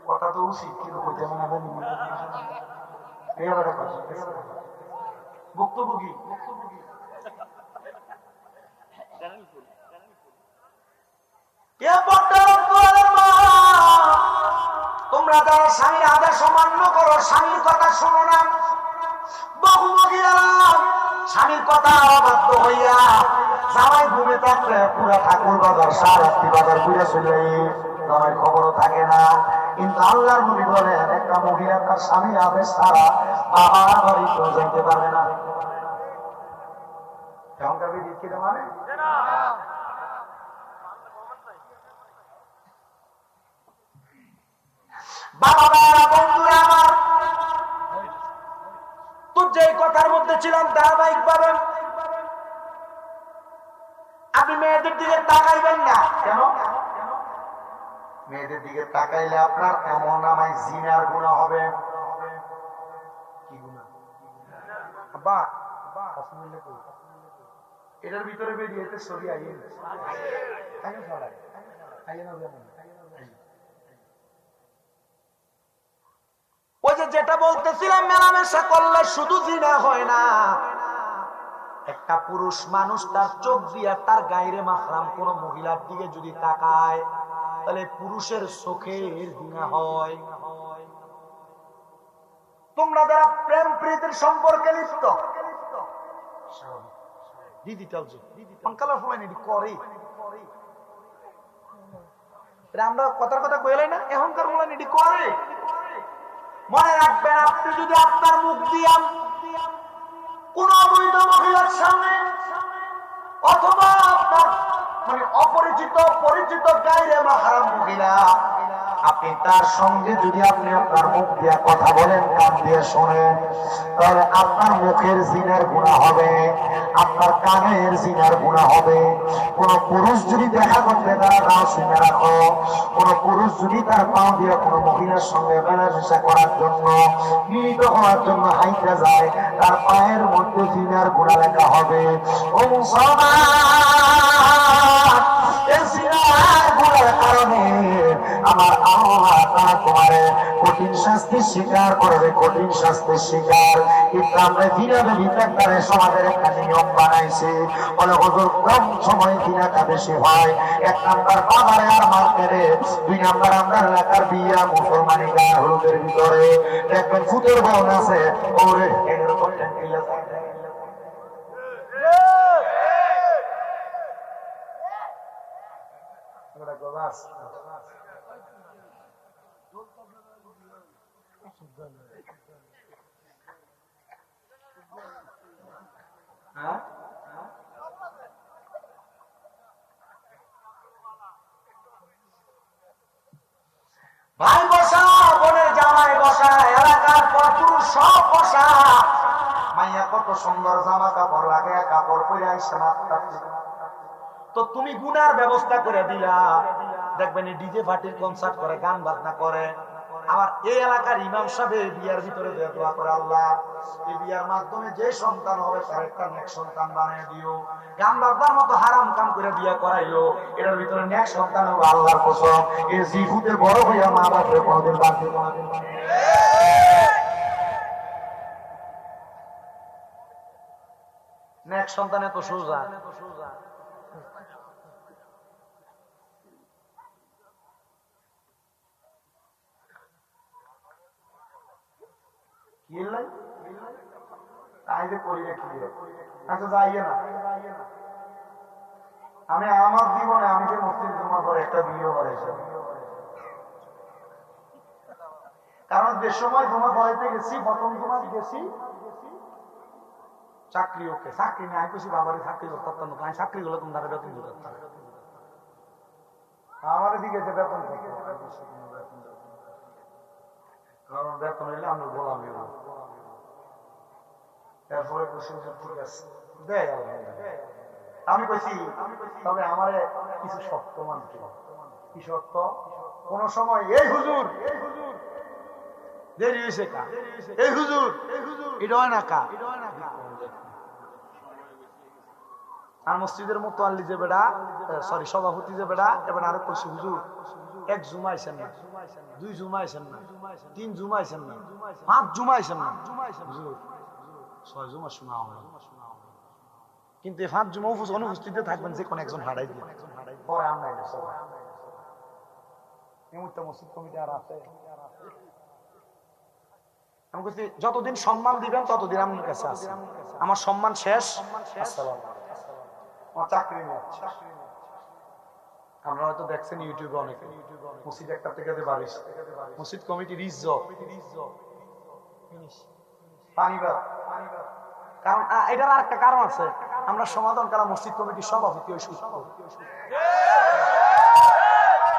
কথা তো উচিত, কিন্তু বক্তব্য কি? তোমরা যারা স্বামীর আদেশ অমান্য করো, স্বামীর কথা শোনো না, বহু মহিলারা স্বামীর কথা অবাধ্য হইয়া জামাই ঘুমে থাকলে পুরা ঠাকুর বাজার সারাত্রি বাজার ঘুরে চলে, জামাই খবরও থাকে না। কিন্তু আল্লাহর নবী বলেন একটা মহিলা তার স্বামীর আদেশ ছাড়া বাবার বাড়ি তো যাইতে পারবে না। এখনকার বিধি কি মানে? বাবা বন্ধুরা আমার, তো যে কথার মধ্যে ছিলাম ধারাবাহিক ভাবে আপনি মেয়েদের দিকে তাকাইবেন না। কেন? মেয়েদের দিকে তাকাইলে আপনার এমন নামায় জিনার গুনাহ হবে। কি গুনাহ? আব্বা এটার ভিতরে বেরিয়েতে ছবি আইয়ে ওই যে যেটা বলতেছিলাম, মেলামেশা করলে শুধু জিনা হয় না, একটা পুরুষ মানুষ তার চোখ দিয়া তার গায়রে মাহরাম কোন মহিলার দিকে যদি তাকায়, তাহলে পুরুষের চোখের জিনা হয়। তোমরা যারা প্রেম প্রীতির সম্পর্কে লিপ্ত, আমরা কথার কথা কইলাই না, এখনকার মোলানিটি করে। মনে রাখবেন, আপনি যদি আপনার মুখ দিয়া কোন অবৈধ মহিলার সামনে অথবা আপনার মানে অপরিচিত পরিচিত গায়রে মাহরাম মহিলা, আপনি তার সঙ্গে যদি আপনি আপনার মুখ দিয়ে কথা বলেন, কান দিয়ে শোনেন, তাহলে আপনার মুখের জিনার গুনাহ হবে, আপনার কানের জিনার গুনাহ হবে। কোন পুরুষ যদি দেখা করতে তারা নাও শুনে রাখো, কোন পুরুষ যদি তার পাও দিয়ে কোন মহিলার সঙ্গে মেলামেশা করার জন্য, মিলিত হওয়ার জন্য হাইটা যায়, তার পায়ের মধ্যে জিনার গুনাহ লেখা হবে। ও মুসলমান, এই জিনার গুনাহের কারণে আমার আল্লাহ তাআলা তোমারে কঠিন শাস্তির শিকার করবে, কঠিন শাস্তির শিকার। ইসলামে দিনাবে বিতাকারে সমাজের একটা নিয়ম বানাইছে, বলে হুজুর কম সময় দিনাটা বেশি হয়। 1 নাম্বার বাজারে আর মার্কেটে, 2 নাম্বার আমরা এলাকার বিয়া মুসলমানি গায়ে হলুদের ভিতরে দেখবেন ফুটের বোন আছে ওরে এগুলো করতেন ভাই বসা, বোনের জামাই বসা, এলাকার পুরুষ সব বসা। মাইয়া কত সুন্দর জামা কাপড় লাগে, কাপড় পরে আইসা মাত্রাতে তো তুমি গুনার ব্যবস্থা করে দিলা। দেখবেন এই ডিজে পার্টির কনসার্ট করে, গান বাজনা করে। আবার এই এলাকার ইমাম সাহেব বিয়ার ভিতরে দোয়া করে, আল্লাহ এই বিয়ার মাধ্যমে যে সন্তান হবে তার একটা নেক সন্তান বানিয়ে দিও। গান বাজনার মতো হারাম কাম করে বিয়া করাইও, এটার ভিতরে নেক সন্তান হবে আল্লাহর কসম। এই জিহুতে বড় হইয়া মা বাপের কোনদিন বাদ দিবে না। নেক সন্তান এত সোজা। আমি আমার জীবনে আমি যে মুসলিম জমা করে একটা বিয়ে করেছি, কারণ যে সময় জমা করাইতে গেছি, প্রথম জমা গেছি চাকরি, ওকে চাকরি নেই খুশি বাবার চাকরি করতাম না, আমি চাকরি গুলো তোমার বেতন দিতাম, আমার দিকে যে বেতন করতো, কারণ বেতন হইলে আমরা গোলাম না। তারপরে ঠিক আছে দেয়, আমি কইছি তবে আমার কিছু শর্ত মানতে। কি শর্ত? কোন সময় এই হুজুর দেরি হয়েছে কা, এই হুজুর এটা হয় না কা। আর মসজিদের মতো আনলি যে বেড়া, সরি সভাপতি যে বেড়া, এবার আরো কইছি হুজুর 1 জুমা আইছেন না, 2 জুমা আইছেন না, 3 জুমা আইছেন না, 5 জুমা আইছেন না, হুজুর 6 জুমা শোনা হবে। কিন্তু 5 জুমা অনুপস্থিত থাকবেন যে কোন একজন হারাই দিয়ে পরে আমরা মসজিদ কমিটি আর আছে। আমি বলছি যতদিন সম্মান দিবেন ততদিন আমার কাছে আছে, আমার সম্মান শেষ। আমার চাকরি নেই। আপনারা হয়তো দেখছেন ইউটিউবে অনেকে মসজিদ একটা থেকে যে বাড়িস মসজিদ কমিটি পানিবার, কারণ এটার আর একটা কারণ আছে, আমরা সমাধান করা মসজিদ কমিটির সভাপতি ওই সুস্থ,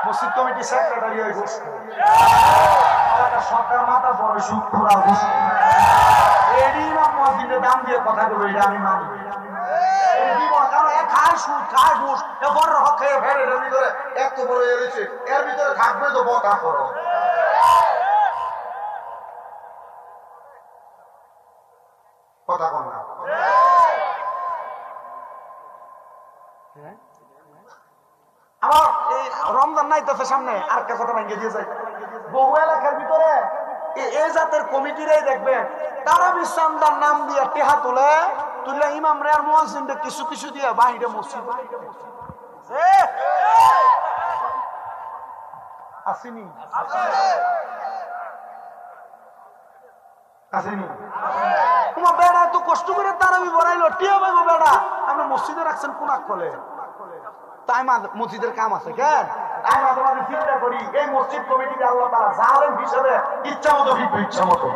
মসজিদ কমিটির সেক্রেটারি ওই সুস্থ, সরকার মাথা বড় সুস্থ দাম দিয়ে কথা বলবো, এটা আমি মানি। খায় সুদ খায় ঘুষ, খেয়ে ফেলে এর ভিতরে এত বড় এসেছে, এর ভিতরে থাকবে তো বকা করো। কথা কম না, আমার এই রমজান নাই তো সামনে আর একটা কথা ভেঙে দিয়ে যায়। বহু এলাকার ভিতরে এই জাতের কমিটিরাই দেখবেন তারা বিশ্রামদার নাম দিয়ে টেহা তুলে তুলে ইমাম রে আর মুয়াজ্জিনদের কিছু কিছু দিয়ে বাহিরে মসজিদ আসেনি আসেনি। তোমার বেড়া তো কষ্ট করে তারাবি বড়াইলো, টিয়া পাইবো বেড়া, আপনি মসজিদে রাখছেন কোন আকলে? তাই মসজিদের কাম আছে কেন? আমরা তোমাদের চিন্তা করি এই মসজিদ কমিটিকে আল্লাহ তাআলা জালেম হিসেবে ইচ্ছা মতো ফিরবে, ইচ্ছা মতো।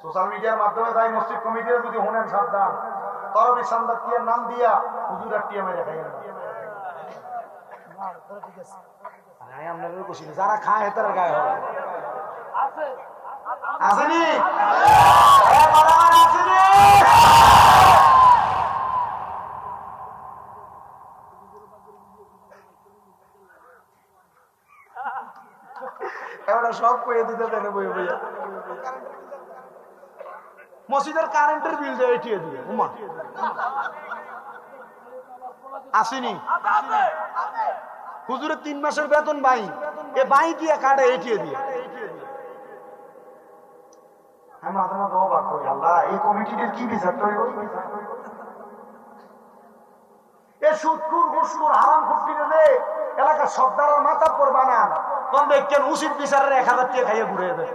সোশ্যাল মিডিয়ার মাধ্যমে তাই মসজিদ কমিটির যদি হনেন সাবধান, তরবি সান্দার টিয়ার নাম দিয়া হুজুর আর টিয়া মেরে খাইয়েন না। যারা খায় হেতার গায়ে হবে আসেনি আসেনি। এবার সব কয়ে দিতে দেন বই বইয়া মসজিদের কারেন্টের বিল দেয় এটিয়ে দিয়ে উমা আসেনি। হুজুরের 3 মাসের বেতন বাই, এ বাই দিয়ে কাটে এটিয়ে দিয়ে। আমি মাথা মাথা অবাক করি, আল্লাহ এই কমিটির কি বিচার তৈরি করবে? এ সুদখোর ঘুষখোর হারাম খুঁটিরে এলাকার সর্দারের মাথা পর বানান, তখন দেখছেন উচিত বিচারের 1000 টাকা খাইয়ে ঘুরে দেয়।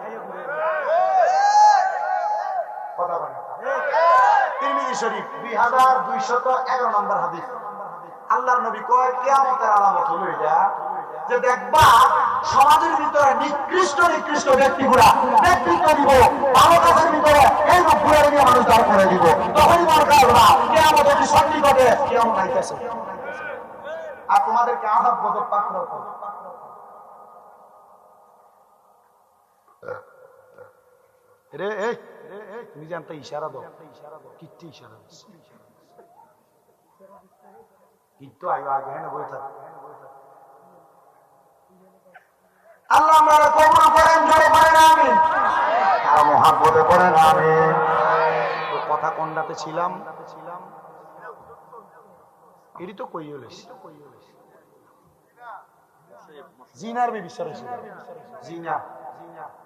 কথা বলে তিরমিজি শরীফ 2211 নম্বর হাদিস। আল্লাহর নবী কয় কিয়ামতের আলামত হলো এটা যে দেখবা সমাজের ভিতরে নিকৃষ্ট নিকৃষ্ট ব্যক্তিগুলা ব্যক্তিত্ব দিব, ভালো কাজের ভিতরে এই রূপগুলো নিয়ে মানুষ দাঁড় করে দিব। তখনই দরকার না কিয়ামতের সন্নিকটে কিয়ামত আইতেছে, আর তোমাদেরকে আযাব গজব পাকড়াও করবে। রে এই তুমি জানতে ইশারা দাও, কিত্তি ইশারা কিন্তু আইবা আগে না বই থাক। আল্লাহ আমরা কবুল করেন, জোরে বলেন আমিন, আর মহব্বতে করেন আমিন। তো কথা কোনটাতে ছিলাম? এরই তো কই হইল জিনার বিচারে ছিল। জিনা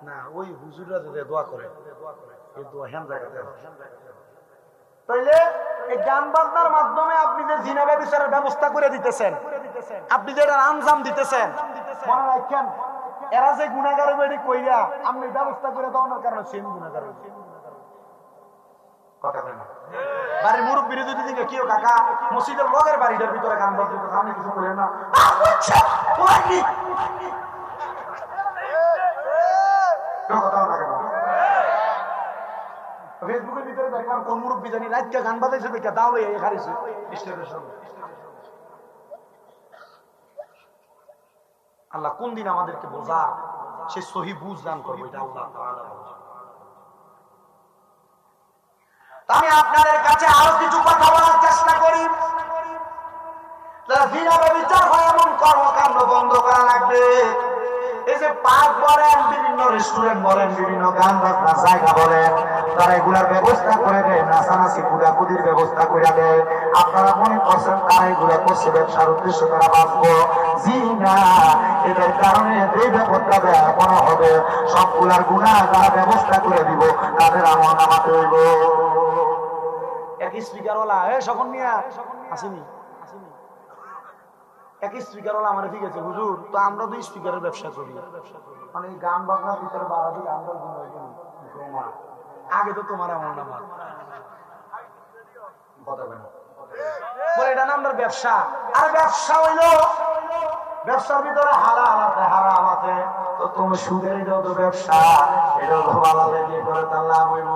না ওই হুজুররা দোয়া করে, এই দোয়া হ্যান জায়গাতে। তাইলে এই গান বাজনার মাধ্যমে আপনি যে জিনা বিচারের ব্যবস্থা করে দিতেছেন, আপনি যে এটার আঞ্জাম দিতেছেন, মনে রাখেন এরা যে গুনাহগারের বেড়ি কইরা আপনি ব্যবস্থা করে দেওয়ার কারণে সেম গুনাহগার হইছে। কথা বলেন বাড়ির মুরব্বির যদি দিকে কিও কাকা মসজিদের লগের বাড়িটার ভিতরে গান বাজতে তো আপনি কিছু বলেন না, আচ্ছা ওয়াকি তো কথা না কেন? ফেসবুকের ভিতরে দেখলাম কোন মুরব্বি জানি রাতকে গান বাজাইছে দেখে দাও এই খারিছে স্টেজের সামনে। আল্লাহ কোন দিন আমাদেরকে বোঝা সে সহি বুঝ দান করবো, এটা আল্লাহ তাআলা বলেন। আমি আপনাদের কাছে আরো কিছু কথা বলার চেষ্টা করি। যারা জিনা ব্যভিচার হয় এমন কর্মকাণ্ড বন্ধ করা লাগবে। এই যে পার্ক বলেন, বিভিন্ন রেস্টুরেন্ট বলেন, বিভিন্ন গান বাজনার জায়গা বলেন, তারা এগুলার ব্যবস্থা করে দেয়, নাচানাচি কুদাকুদির ব্যবস্থা করে দেয়। আপনারা মনে করছেন তারা এগুলা করছে ব্যবসার উদ্দেশ্য, তারা বাঁচবো? জি না, এদের কারণে যে ব্যাপারটা মনে হবে সবগুলার গুণা তারা ব্যবস্থা করে দিব, তাদের আমল নামাতে হইব। এক স্পিকারওয়ালা সকল নিয়ে আসেনি, এক স্পিকারওয়ালা আমার ঠিক আছে হুজুর, তো আমরা তো স্পিকারের ব্যবসা করি, মানে গান বাজনার ভিতরে বাড়া দিই আমরা আগে তো তোমার আমল নামা বলে এটা না আমার ব্যবসা। আর ব্যবসা হইলো ব্যবসার ভিতরে হালাল আছে হারাম আছে, তো তুমি সুদের যত ব্যবসা এটা তো ভালো লেগে করে তার লাভ হইব।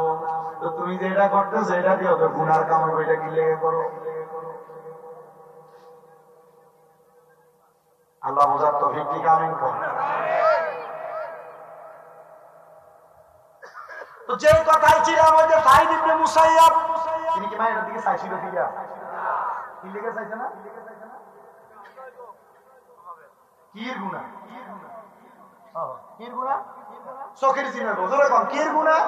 তো তুমি যেটা করতেছো এটা দিয়ে তো গুনার কাম হইব, এটা কি লেগে করো? আল্লাহ বোঝার তো ভিত্তি কামিন করে। তো যে কথাই ছিলাম ওই যে সাইদ ইবনে মুসাইয়াব, তিনি কি মায়ের দিকে চাইছিল কিনা? কি লেগে চাইছে না? কির গুনাহ? কির গুনাহ? চোখের জিনা গোজরে কোন কির গুনাহ?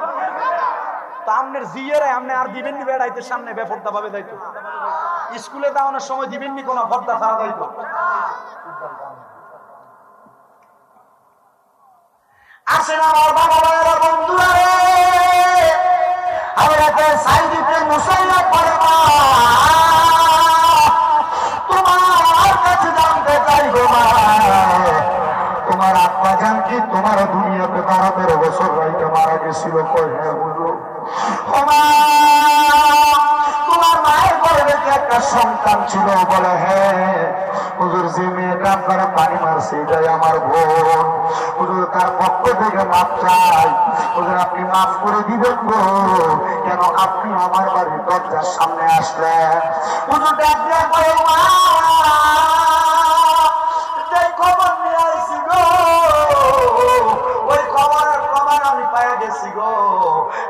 তা আমনের জিয়ারে আমনে আর দিবেন নি বেড়াইতে সামনে বেপরদা ভাবে যাইতো, স্কুলে দাওয়ানোর সময় দিবেন নি কোন পর্দা ছাড়া যাইতো। আসেন আমার বাবা ভাইয়েরা বন্ধুরা রে, হযরত সাইদ ইবনে মুসাইয়াব বলেন তোমার কাছে জানতে চাইবো মা, তোমার আত্মা জান কি তোমার দুনিয়াতে 12-13 বছর রাইতে মারা গেছিল? কই হ্যাঁ হুজুর। তোমার মায়ের গর্ভে কি একটা সন্তান ছিল? বলে হ্যাঁ হুজুর, যে মেয়েটা আপনারা পানি মারছে এটাই আমার বোন। হুজুর তার পক্ষ থেকে মাপ চাই, হুজুর আপনি মাফ করে দিবেন গো, কেন আপনি আমার বাড়ির দরজার সামনে আসলেন? হুজুর ডাকলেন বলে মা, যে খবর নিয়ে আসছি গো ওই খবরের প্রমাণ আমি পাইয়া গেছি গো।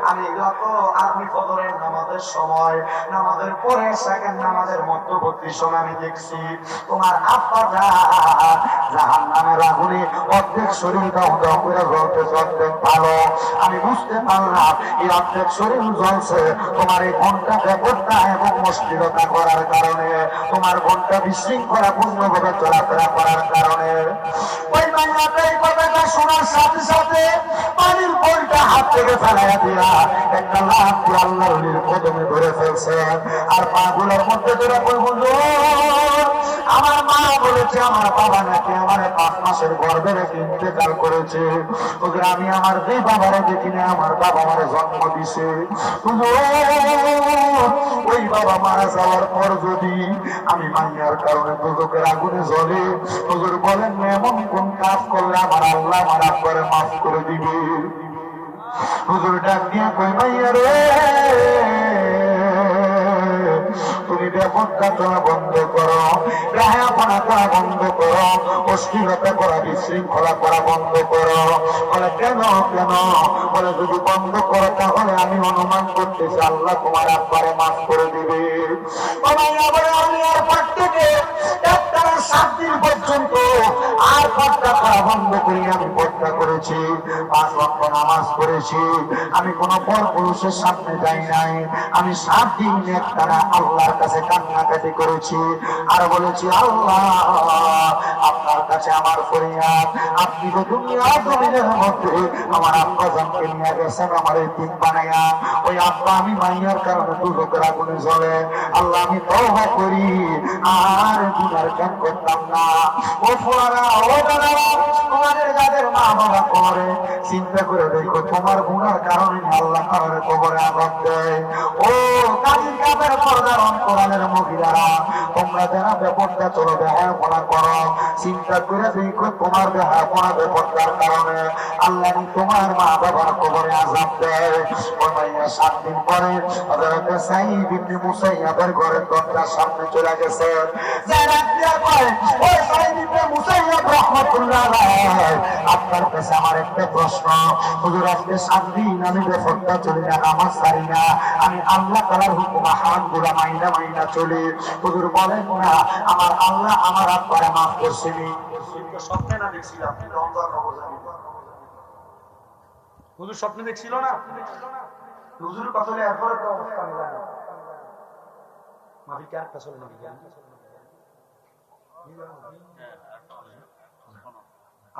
আমি গত আপনি ফজরের নামাজের সময় নামাজের পরে সেকেন্ড নামাজের মধ্যবর্তী সময় আমি দেখছি তোমার আব্বা জাহান্নামের আগুনে অর্ধেক শরীর দাও দাও করে জ্বলতেছে, অর্ধেক ভালো। আমি বুঝতে পারলাম এই অর্ধেক শরীর জ্বলছে তোমার এই ঘন্টা ব্যাপারটা এবং মুশকিলতা করার কারণে, তোমার ঘন্টা বিশৃঙ্খলা পূর্ণভাবে চলাফেরা করার কারণে। ওই বাংলাতে এই কথাটা শোনার সাথে সাথে পানির বলটা হাত থেকে ফেলাইয়া দিয়া একটা লাভ দিয়ে আল্লাহর ওলির কদমে ধরে ফেলছে। আর পাগুলোর মধ্যে ধরে বলবো, আমার মা বলেছে আমার বাবা নাকি আমার 5 মাসের গর্ভে রেখে ইন্তেকাল করেছে। ওদের আমি আমার যে বাবারা দেখিনি আমার বাবা আমার জন্ম দিছে। ওই বাবা মারা যাওয়ার পর যদি আমি মাইয়ার কারণে দুদকের আগুনে জ্বলে, হুজুর বলেন এমন কোন কাজ করলে আমার আল্লাহ আমার আব্বারে মাফ করে দিবে? হুজুর ডাক দিয়ে কই মাইয়া রে, তুমি বেপরদা করা বন্ধ করো, বেহায়াপনা করা বন্ধ করো, অশ্লীলতা করা বিশৃঙ্খলা করা বন্ধ করো। বলে কেন কেন? বলে যদি বন্ধ করো তাহলে আমি অনুমান করতেছি আল্লাহ তোমার আব্বারে মাফ করে দিবে। আমি আর পর থেকে 7 দিন পর্যন্ত আর পর্দা করা বন্ধ করি, আমি পর্দা করেছি, 5 ওয়াক্ত নামাজ পড়েছি, আমি কোন পর পুরুষের সামনে যাই নাই, আমি 7 দিন একটানা আল্লাহর কাছে কান্নাকাটি করেছি আর বলেছি আল্লাহ আপনার কাছে আমার ফরিয়াদ, আপনি তো দুনিয়া জমিনের মধ্যে আমার আব্বা জানকে নিয়ে গেছেন আমার এই দিন বানাইয়া, ওই আব্বা আমি মাইয়ার কারণে দুদকের আগুনে জ্বলে, আল্লাহ আমি তওবা করি আর গুনার কাজ করতাম না। ও ফোলারা ও দাদারা, তোমাদের যাদের মা বাবা করে চিন্তা করে দেখো তোমার গুনার কারণে আল্লাহ তাআলা কবরে আযাব দেয়। ও কাজী কাদের পর্দারণ কোরআনের মহিলারা, তোমরা যারা বেপরদা চলো বেহায়াপনা করো, চিন্তা করে দেখো তোমার বেহায়াপনা বেপরদার কারণে আল্লাহ তোমার মা বাবার কবরে আযাব দেয়। ওই মাইয়া 7 দিন পরে হযরত সাঈদ ইবনে মুসাইয়াবের ঘরের দরজার সামনে চলে গেছে। যারা দিয়া কয় ও সাঈদ ইবনে মুসাইয়াব রাহমাতুল্লাহ আলাইহি, আপনার কাছে আমার একটা প্রশ্ন, হুজুর আজকে 7 দিন আমি বেপরদা চলি না, নামাজ ছাড়ি না, আমি আল্লাহ তাআলার হুকুম হারামগুলো মাইনা চলি, হুজুর বলেন না আমার আল্লাহ আমার আব্বারে মাফ করছেনি? স্বপ্নে না দেখছিলাম, হুজুর স্বপ্নে দেখছিল না, হুজুর কথা এরপরে তো অবস্থা আমি জানি মাফি কার কাছে নাকি জ্ঞান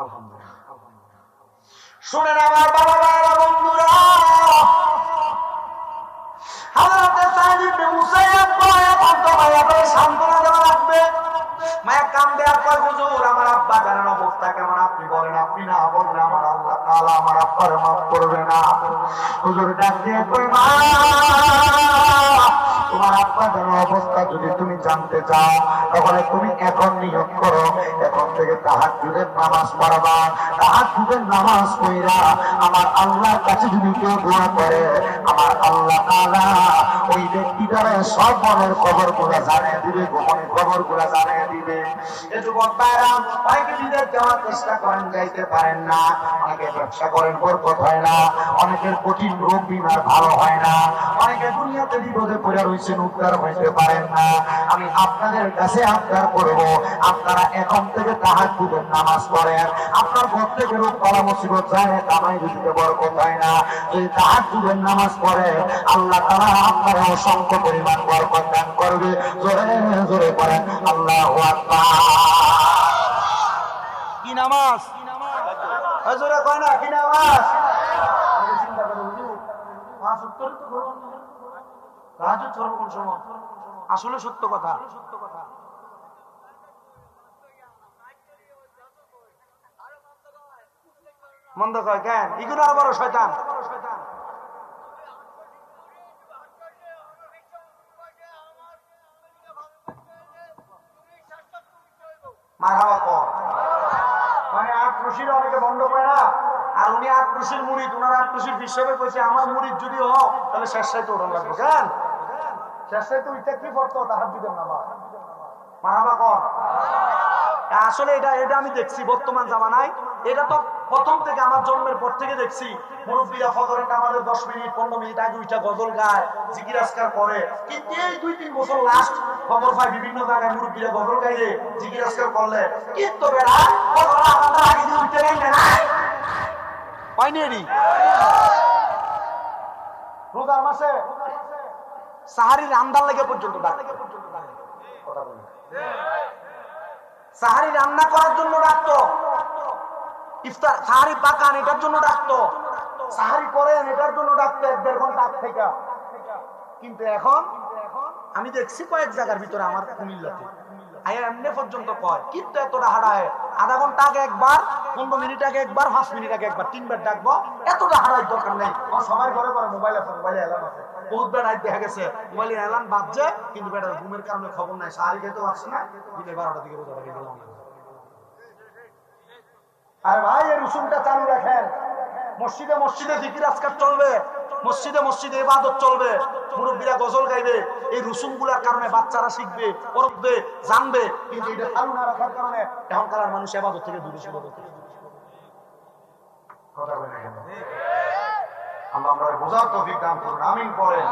আলহামদুলিল্লাহ। শুনেন আমার বাবা ভাইরা বন্ধুরা, হযরত সাঈদ ইবনে মুসাইয়াব এখন তো মায়াকে সান্ত্বনা দেওয়া লাগবে। মায়া কান্দে আর কয় হুজুর আমার আব্বা জানেন অবস্থা কেমন, আপনি বলেন, আপনি না বললে আমার আল্লাহ তাআলা আমার আব্বারে মাফ করবে না। হুজুর ডাক দিয়ে কই মা তোমার আব্বা জানার অবস্থা যদি তুমি জানতে চাও তাহলে তুমি এখন নিয়ত করো, এখন থেকে তাহাজ্জুদের নামাজ পড়বা, তাহাজ্জুদের নামাজ পড়া আমার আল্লাহর কাছে যদি কেউ দোয়া করে আমার আল্লাহ তাআলা ওই ব্যক্তিটারে সব মনের খবরগুলো জানিয়ে দিবে, গোপনের খবরগুলো জানিয়ে দিবে। এই যুবক ভাইরা অনেকে বিদেশ যাওয়ার চেষ্টা করেন, যাইতে পারেন না, অনেকে ব্যবসা করেন বরকত হয় না, অনেকের কঠিন রোগ বিমার ভালো হয় না, অনেকে দুনিয়াতে বিপদে পড়ে রয়েছেন, উদ্ধার হইতে পারেন না। আমি আপনাদের কাছে আবদার করব আপনারা এখন থেকে তাহাজ্জুদের নামাজ পড়েন, আপনার ঘর থেকে রোগ বালা মুসিবত যায়, কামাই রুজিতে বরকত হয় না, যদি তাহাজ্জুদের নামাজ পড়ে আল্লাহ তাআলা আপনারা অসংখ্য পরিমাণ বরকত দান করবে। জোরে জোরে পড়েন আল্লাহু আকবার। কি নামাজ? হুজুরে কয় না কি নামাজ? চিন্তা করে হুজুর 5 উত্তর তো করুন, তাহাজ্জুদ করব কোন সময়? আসলে সত্য কথা, মন্দ কয় কেন? এগুলো আর বড় শয়তান। মারহাবা কর মানে 8 রশির অনেকে বন্ধ করে না, আর উনি 8 রশির মুরিদ, উনার 8 রশির হিসাবে কইছে আমার মুরিদ যদি হোক তাহলে শেষ সাইতে ওঠা লাগবে। কেন শেষ সাইতে উঠতে কি পড়তো? তাহাজ্জুদের নামাজ। মারহাবা কর। আসলে এটা আমি দেখছি বর্তমান জামানায়, এটা তো প্রথম থেকে আমার জন্মের পর থেকে দেখছি মুরব্বীরা ফজরের নামাজের 10 মিনিট 15 মিনিট আগে উঠা গজল গায়, জিকির আজকার করে। কিন্তু এই 2-3 বছর লাস্ট খবর পাই বিভিন্ন জায়গায় মুরব্বীরা গজল গাইলে জিকির আজকার করলে কিন্তু বেড়া ফজরের নামাজের আগে দিয়ে উঠতে গেলে না পাইনি। রোজার মাসে সাহারি রান্নার লেগে পর্যন্ত ডাকে, সাহারি রান্না করার জন্য ডাকতো, ইফতার সাহারি পাকান এটার জন্য ডাকতো, সাহারি করেন এটার জন্য ডাকতো 1-1.5 ঘন্টা আগ থেকে। কিন্তু এখন আমি দেখছি কয়েক জায়গার ভিতরে আমার কুমিল্লাতে এমনি পর্যন্ত কয় কিন্তু এতটা হারায়, আধা ঘন্টা আগে একবার, 15 মিনিট আগে একবার, 5 মিনিট আগে একবার, 3 বার ডাকবো। এতটা হারার দরকার নেই। সবাই ঘরে ঘরে মোবাইল আছে, মোবাইলে অ্যালার্ম আছে। বহুত বেড়ায় দেখা গেছে মোবাইলে অ্যালার্ম বাজছে কিন্তু বেটার ঘুমের কারণে খবর নাই, সাহারি খেতে পারছে না, দিনে 12টার দিকে রোজা রেখে গেলাম। আর ভাই এই রসুমটা চালু রাখেন, মসজিদে মসজিদে জিকির আজকার চলবে, মসজিদে মসজিদে ইবাদত চলবে, মুরব্বীরা গজল গাইবে। এই রসুম গুলার কারণে বাচ্চারা শিখবে, পড়বে, জানবে। কিন্তু এটা চালু না রাখার কারণে এখনকার মানুষ ইবাদত থেকে দূরে সরে যাচ্ছে। কথা বলে কেন? আমরা বোঝার তৌফিক দান করুন, আমিন পড়েন।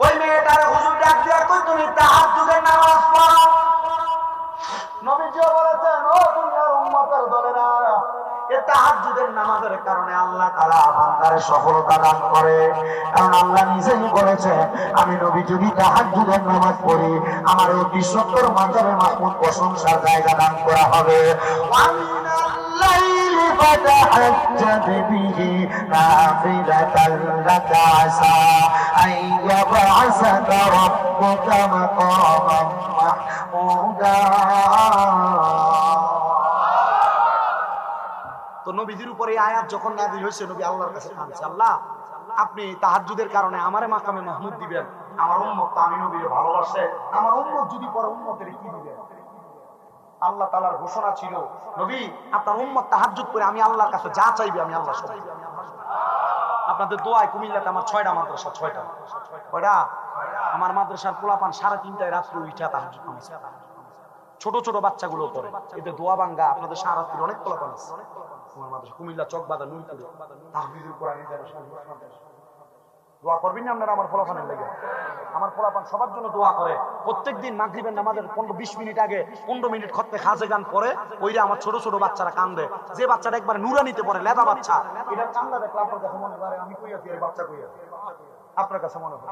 ওই মেয়েটার হুজুর ডাক দিয়া কই তুমি তাহাজ্জুদের নামাজ পড়ো। নবীজি বলেছেন ও দুনিয়ার উম্মতের দলেরা, এই তাহাজ্জুদের নামাজের কারণে আল্লাহ তাআলা বান্দারে সফলতা দান করে। কারণ আল্লাহ নিজেই বলেছেন আমি নবী যদি তাহাজ্জুদের নামাজ পড়ি আমার অতি সত্তর মাজারে মাহমুদ প্রশংসার জায়গা দান করা হবে। فتحجب به نافلة لك عسى أن يبعثك ربك مقاما محمودا। তো নবীজির উপরে আয়াত যখন নাযিল হয়েছে নবী আল্লাহর কাছে কাঁদছে, আল্লাহ আপনি তাহাজ্জুদের কারণে আমারে মাকামে মাহমুদ দিবেন, আমার উম্মত তো আমি নবীকে ভালোবাসে, আমার উম্মত যদি পরে উম্মতের কি দিবেন? আল্লাহ তাআলার ঘোষণা ছিল নবী আপনার উম্মত তাহাজ্জুদ করে আমি আল্লাহর কাছে যা চাইবে আমি আল্লাহ সব। আপনাদের দোয়ায় কুমিল্লাতে আমার 6টা মাদ্রাসা, 6টা কয়টা আমার মাদ্রাসার পোলাপান 3:30টায় রাত্রে উঠা তাহাজ্জুদ পড়ছে। ছোট ছোট বাচ্চাগুলো পড়ে, এতে দোয়া ভাঙ্গা আপনাদের সারাত্রির অনেক পোলাপান আছে আমার মাদ্রাসা কুমিল্লা চকবাজার নুরপুরে তাহফিজুল কোরআন দোয়া করবেন না আপনারা আমার পোলাপানের লেগে? আমার পোলাপান সবার জন্য দোয়া করে। প্রত্যেকদিন মাগরিবের নামাজের 15-20 মিনিট আগে 15 মিনিট খতমে খাজে গান পড়ে, ওইটা আমার ছোট ছোট বাচ্চারা কান্দে। যে বাচ্চাটা একবার নুরানিতে পড়ে লেদা বাচ্চা, এটা কান্দা দেখলে আপনার কাছে মনে হয় আমি কই আছি এই বাচ্চা কই আছে, আপনার কাছে মনে হয়।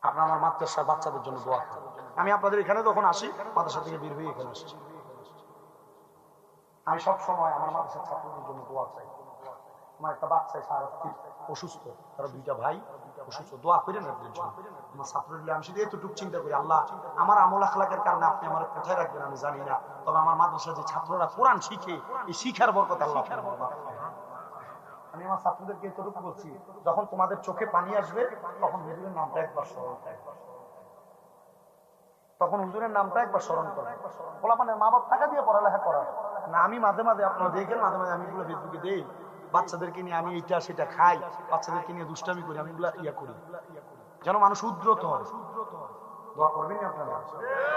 আপনারা আমার মাদ্রাসার বাচ্চাদের জন্য দোয়া করেন। আমি আপনাদের এখানে যখন আসি মাদ্রাসা থেকে বের হয়ে এখানে আসছি, আমি সব সময় আমার মাদ্রাসার ছাত্রদের জন্য দোয়া চাই। আমার একটা বাচ্চা অসুস্থ, তারা 2টা ভাই অসুস্থ, দোয়া করেন এদের জন্য। আমার ছাত্রদের আমি শুধু এতটুকু চিন্তা করি আল্লাহ আমার আমল আখলাকের কারণে আপনি আমার কোথায় রাখবেন আমি জানি না, তবে আমার মাদ্রাসার যে ছাত্ররা কোরআন শিখে এই শিখার বরকত আল্লাহ। আমি আমার ছাত্রদেরকে এতটুকু বলছি যখন তোমাদের চোখে পানি আসবে তখন হুজুরের নামটা একবার স্মরণ করো, তখন হুজুরের নামটা একবার স্মরণ করো। পোলাপানের মা বাপ টাকা দিয়ে পড়ালেখা করায় না। আমি মাঝে মাঝে আপনারা দেখেন মাঝে মাঝে আমি এগুলো ফেসবুকে দেই, বাচ্চাদেরকে নিয়ে আমি এটা সেটা খাই, বাচ্চাদেরকে নিয়ে দুষ্টামি করি, আমি এগুলা করি যেন মানুষ উদ্রত হয়। দোয়া করবেন আপনারা।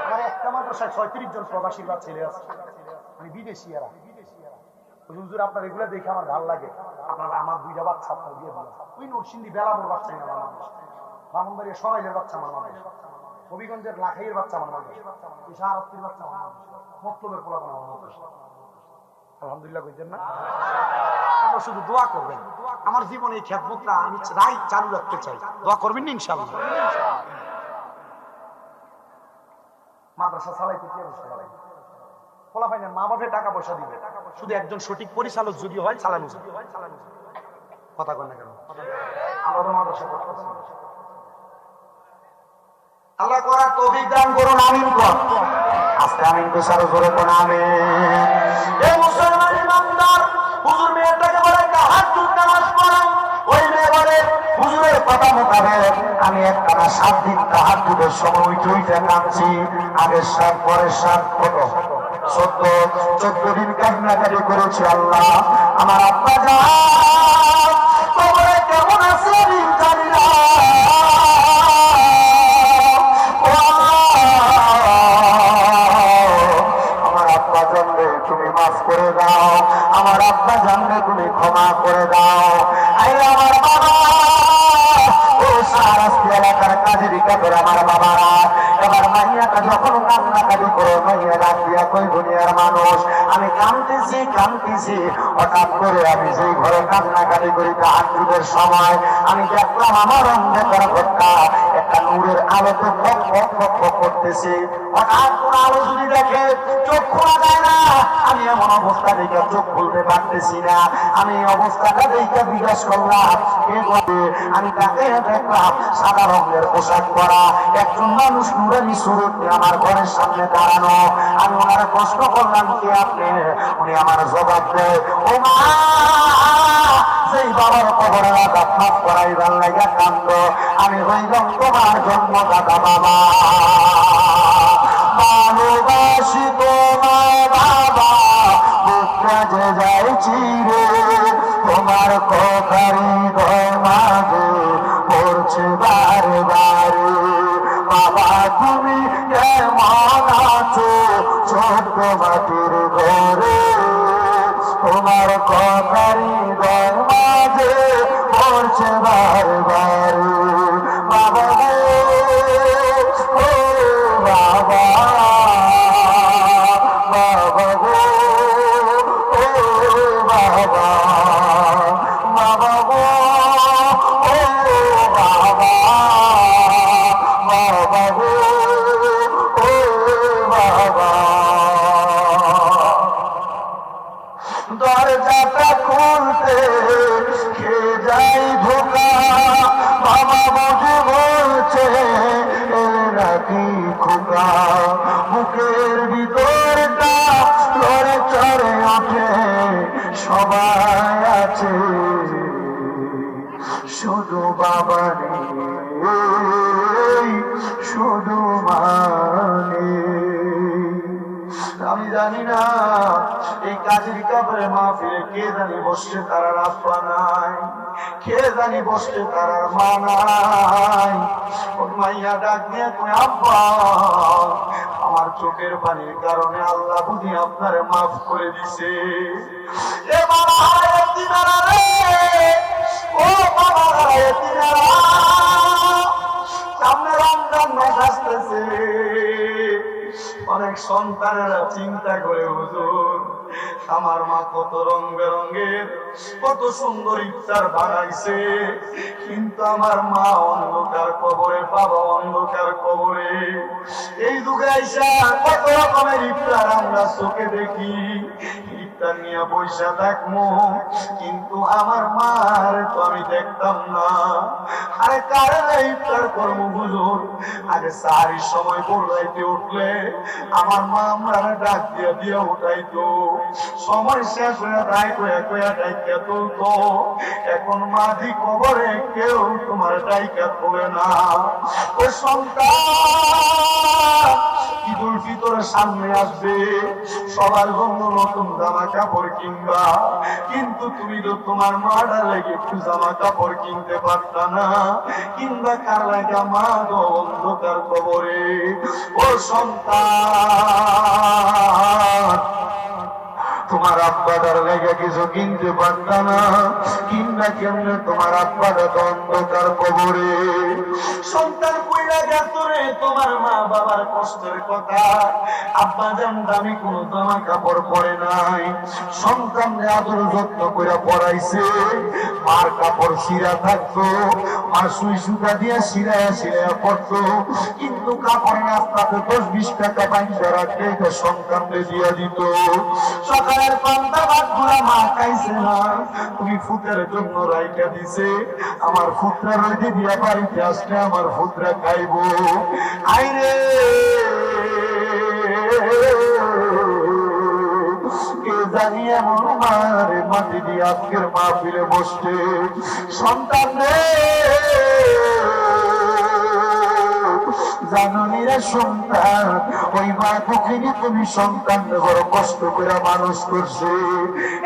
আমার একটা মাদ্রাসায় 36 জন প্রবাসী বা ছেলে আছে, মানে বিদেশিয়ারা। হুজুর আপনার এগুলো দেখে আমার ভালো লাগে, আপনারা আমার 2টা বাচ্চা আপনার দিয়ে দিলেন। ওই নরসিংদী বেলাবুর বাচ্চা আমার মানুষ, ব্রাহ্মণবাড়িয়া সরাইলের বাচ্চা আমার মানুষ, হবিগঞ্জের লাখাইয়ের বাচ্চা আমার মানুষ, শাহরাস্তির বাচ্চা আমার মানুষ, মতলবের পোলাপান আমার মানুষ। আলহামদুলিল্লাহ কইতেন না? আমরা শুধু দোয়া করবেন। আমার জীবনে এই খেদমতটা আমি চালু রাখতে চাই, দোয়া করবেন না ইনশাআল্লাহ। মাদ্রাসা চালাইতে কি অবস্থা লাগে? পোলাপাইনের মা বাপের টাকা পয়সা দিবে, শুধু একজন সঠিক পরিচালক যদি হয় চালানো যায়। কথা কয় না কেন? আমরা তো মাদ্রাসা করতেছি। আল্লাহ করার তৌফিক দান করুন, আমিন কর। আজকে আমিন তো সারা জোরে কোন আমিন। এই মুসলমান ইমানদার হুজুর মেয়েটাকে বলে তাহাজ্জুদ নামাজ পড়ান, ওই মেয়ে বলে হুজুরের কথা মোতাবেক আমি একটানা 7 দিন তাহাজ্জুদের সময় উঠে কাঁদছি। আগের সাত পরের সাত কত 14 দিন কান্নাকাটি করেছি। আল্লাহ আমার আব্বা জান কবরে কেমন আছে আমি জানি না, করতেছি, হঠাৎ করে আমি সেই ঘরে কান্নাকাটি করি তাহাজ্জুদের সময় আমি দেখলাম আমার অন্ধকার ঘরটা একটা নূরের আলোতে ফক ফক ফক ফক করতেছে। হঠাৎ কোন আলো যদি দেখে চোখ খোলা যায় না, আমি এমন অবস্থা দেখে চোখ খুলতে পারতেছি না। আমি এই অবস্থাটা দেখে জিজ্ঞাসা করলাম কে বলে, আমি তাকে দেখলাম সাদা রঙের পোশাক পরা একজন মানুষ নুরানি সুরত আমার ঘরের সামনে দাঁড়ানো। আমি ওনারা প্রশ্ন করলাম কে আপনি? উনি আমার জবাব দেয়, ও মা, সেই বাবার কবরে আঘাত মাফ করাইবার লাগা কান্দ, আমি হইলাম তোমার জন্মদাতা বাবা। ভালোবাসি তোমার বাবা, বুকটা যে যাইছি রে, তোমার কথারি দয় মাঝে পড়ছে বারে বারে। বাবা তুমি কেমন আছো ছোট্ট মাটির ঘরে, তোমার কথারি দয় মাঝে পড়ছে বারে বারে। বাবা ও বাবা, বাবা গো ও বাবা, বাবা গো ও বাবা, বাবা গো ও বাবা। দরজাটা খুলতে খেয়ে যাই ধোকা, বাবা বুঝে বলছে রাখি খোকা। বুকের ভিতরটা লড়ে চড়ে ওঠে, সবাই আছে শুধু বাবা নেই, শুধু মানে। আমি জানি না এই কাজের কাপড়ে মাহফিলে কে জানি বসছে তারা রাস্তা নাই, কে জানি বসছে তারা মা নাই। ওর মাইয়া ডাক দিয়ে কই আব্বা, আমার চোখের পানির কারণে আল্লাহ বুঝি আপনার মাফ করে দিছে। এ বাবা এতিমারা রে, ও বাবা এতিমারা, সামনে রমজান মাস আসতেছে। অনেক সন্তানেরা চিন্তা করে হুজুর আমার মা কত রং বেরঙের কত সুন্দর ইফতার বানাইছে, কিন্তু আমার মা অন্ধকার কবরে, বাবা অন্ধকার কবরে। এই যুগে আইসা কত রকমের ইফতার আমরা চোখে দেখি, ইফতার নিয়ে পয়সা থাকবো, কিন্তু আমার মার তো আমি দেখতাম না। আরে কারণে ইফতার করবো হুজুর? আগে সারির সময় বললাইতে উঠলে আমার মা আমরা ডাক দিয়া দিয়া উঠাইতো, সময় শেষ হয়ে যায় কয়া কয়া ডাইকা তুলতো। এখন মাঝি কবরে কেউ তোমার ডাইকা তোলে না। ও সন্তান, ঈদুল ফিতরের সামনে আসবে, সবার জন্য নতুন জামা কাপড় কিনবা, কিন্তু তুমি তো তোমার মাটা লেগে একটু জামা কাপড় কিনতে পারতা না, কিংবা কার লাগা মা গো অন্ধকার কবরে। ও সন্তান, তোমার আব্বাদার লেগে কিছু কিনতে পারতা না, কিংবা কেমনে তোমার আব্বাদা তো অন্ধকার কবরে। সন্তান কইরা গেছ রে, তোমার মা বাবার কষ্টের কথা। আব্বা যেন দামি কোন জামা কাপড় পরে নাই, সন্তান আদর যত্ন করে পড়াইছে, মার কাপড় সিরা থাকতো, মার সুই সুতা দিয়ে সিরায়া সিরায়া পড়তো, কিন্তু কাপড় নাস্তাতে 10-20 টাকা বাইন্দা রাখতে সন্তানকে দিয়ে দিত। সকালের পান্তা ভাত গুলা মা খাইছে না, তুমি ফুটের জন্য রাইখা দিছে, আমার ফুটরা রইতে দিয়া বাড়িতে আসলে আমার ফুটরা খাইব। আইরে কে জানি এমন মারে মাটি দিয়ে আজকের মাহফিলে বসতে। সন্তান রে জাননীরা সন্তান, ওই মা দুঃখিনী তুমি সন্তান বড় কষ্ট করে মানুষ করছে।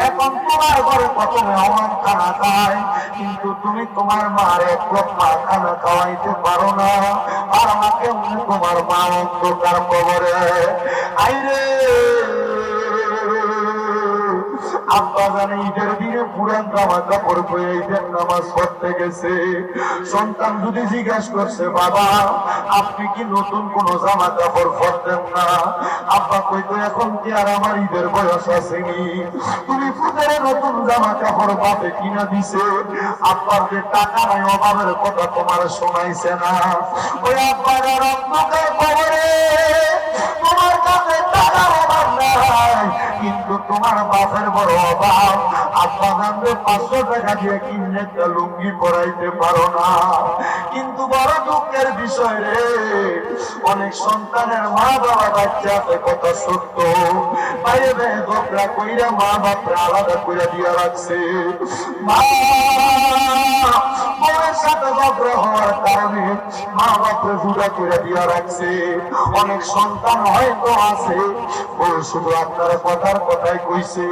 এখন তোমার ঘরে কত মেহমান খানা খায়, কিন্তু তুমি তোমার মার এক লোক মা খানা খাওয়াইতে পারো না। আর আমাকে তোমার মা অন্ধকার কবরে। আইরে আব্বা জানে ঈদের দিনে পুরান জামা কাপড় পরে ঈদের নামাজ পড়তে গেছে। সন্তান যদি জিজ্ঞাসা করছে, বাবা আপনি কি নতুন কোন জামা কাপড় পরতেন না? আব্বা কইতো, এখন কি আর আমার ঈদের বয়স আসেনি? তুমি ফুটের নতুন জামা কাপড় বাপে কিনা দিছে। আব্বার যে টাকা নাই, অভাবের কথা তোমার শোনাইছে না? ওই আব্বার অন্ধকার খবরে তোমার কাছে টাকার অভাব নাই, কিন্তু তোমার বাপের বড় অভাব। আব্বা জানবে 500 টাকা দিয়ে কিনে একটা লুঙ্গি পরাইতে পারো না। কিন্তু বড় দুঃখের বিষয় রে, অনেক সন্তানের মা বাবা বাচ্চাতে কথা সত্য বাইরে বেয়ে ঝগড়া কইরা মা বাপরা আলাদা করে দিয়া রাখছে। মা বউয়ের সাথে ঝগড়া হওয়ার কারণে মা বাপরে জুড়া করে দিয়া রাখছে। অনেক সন্তান হয়তো আছে, ও শুধু আপনারা কথার কথাই কইছে,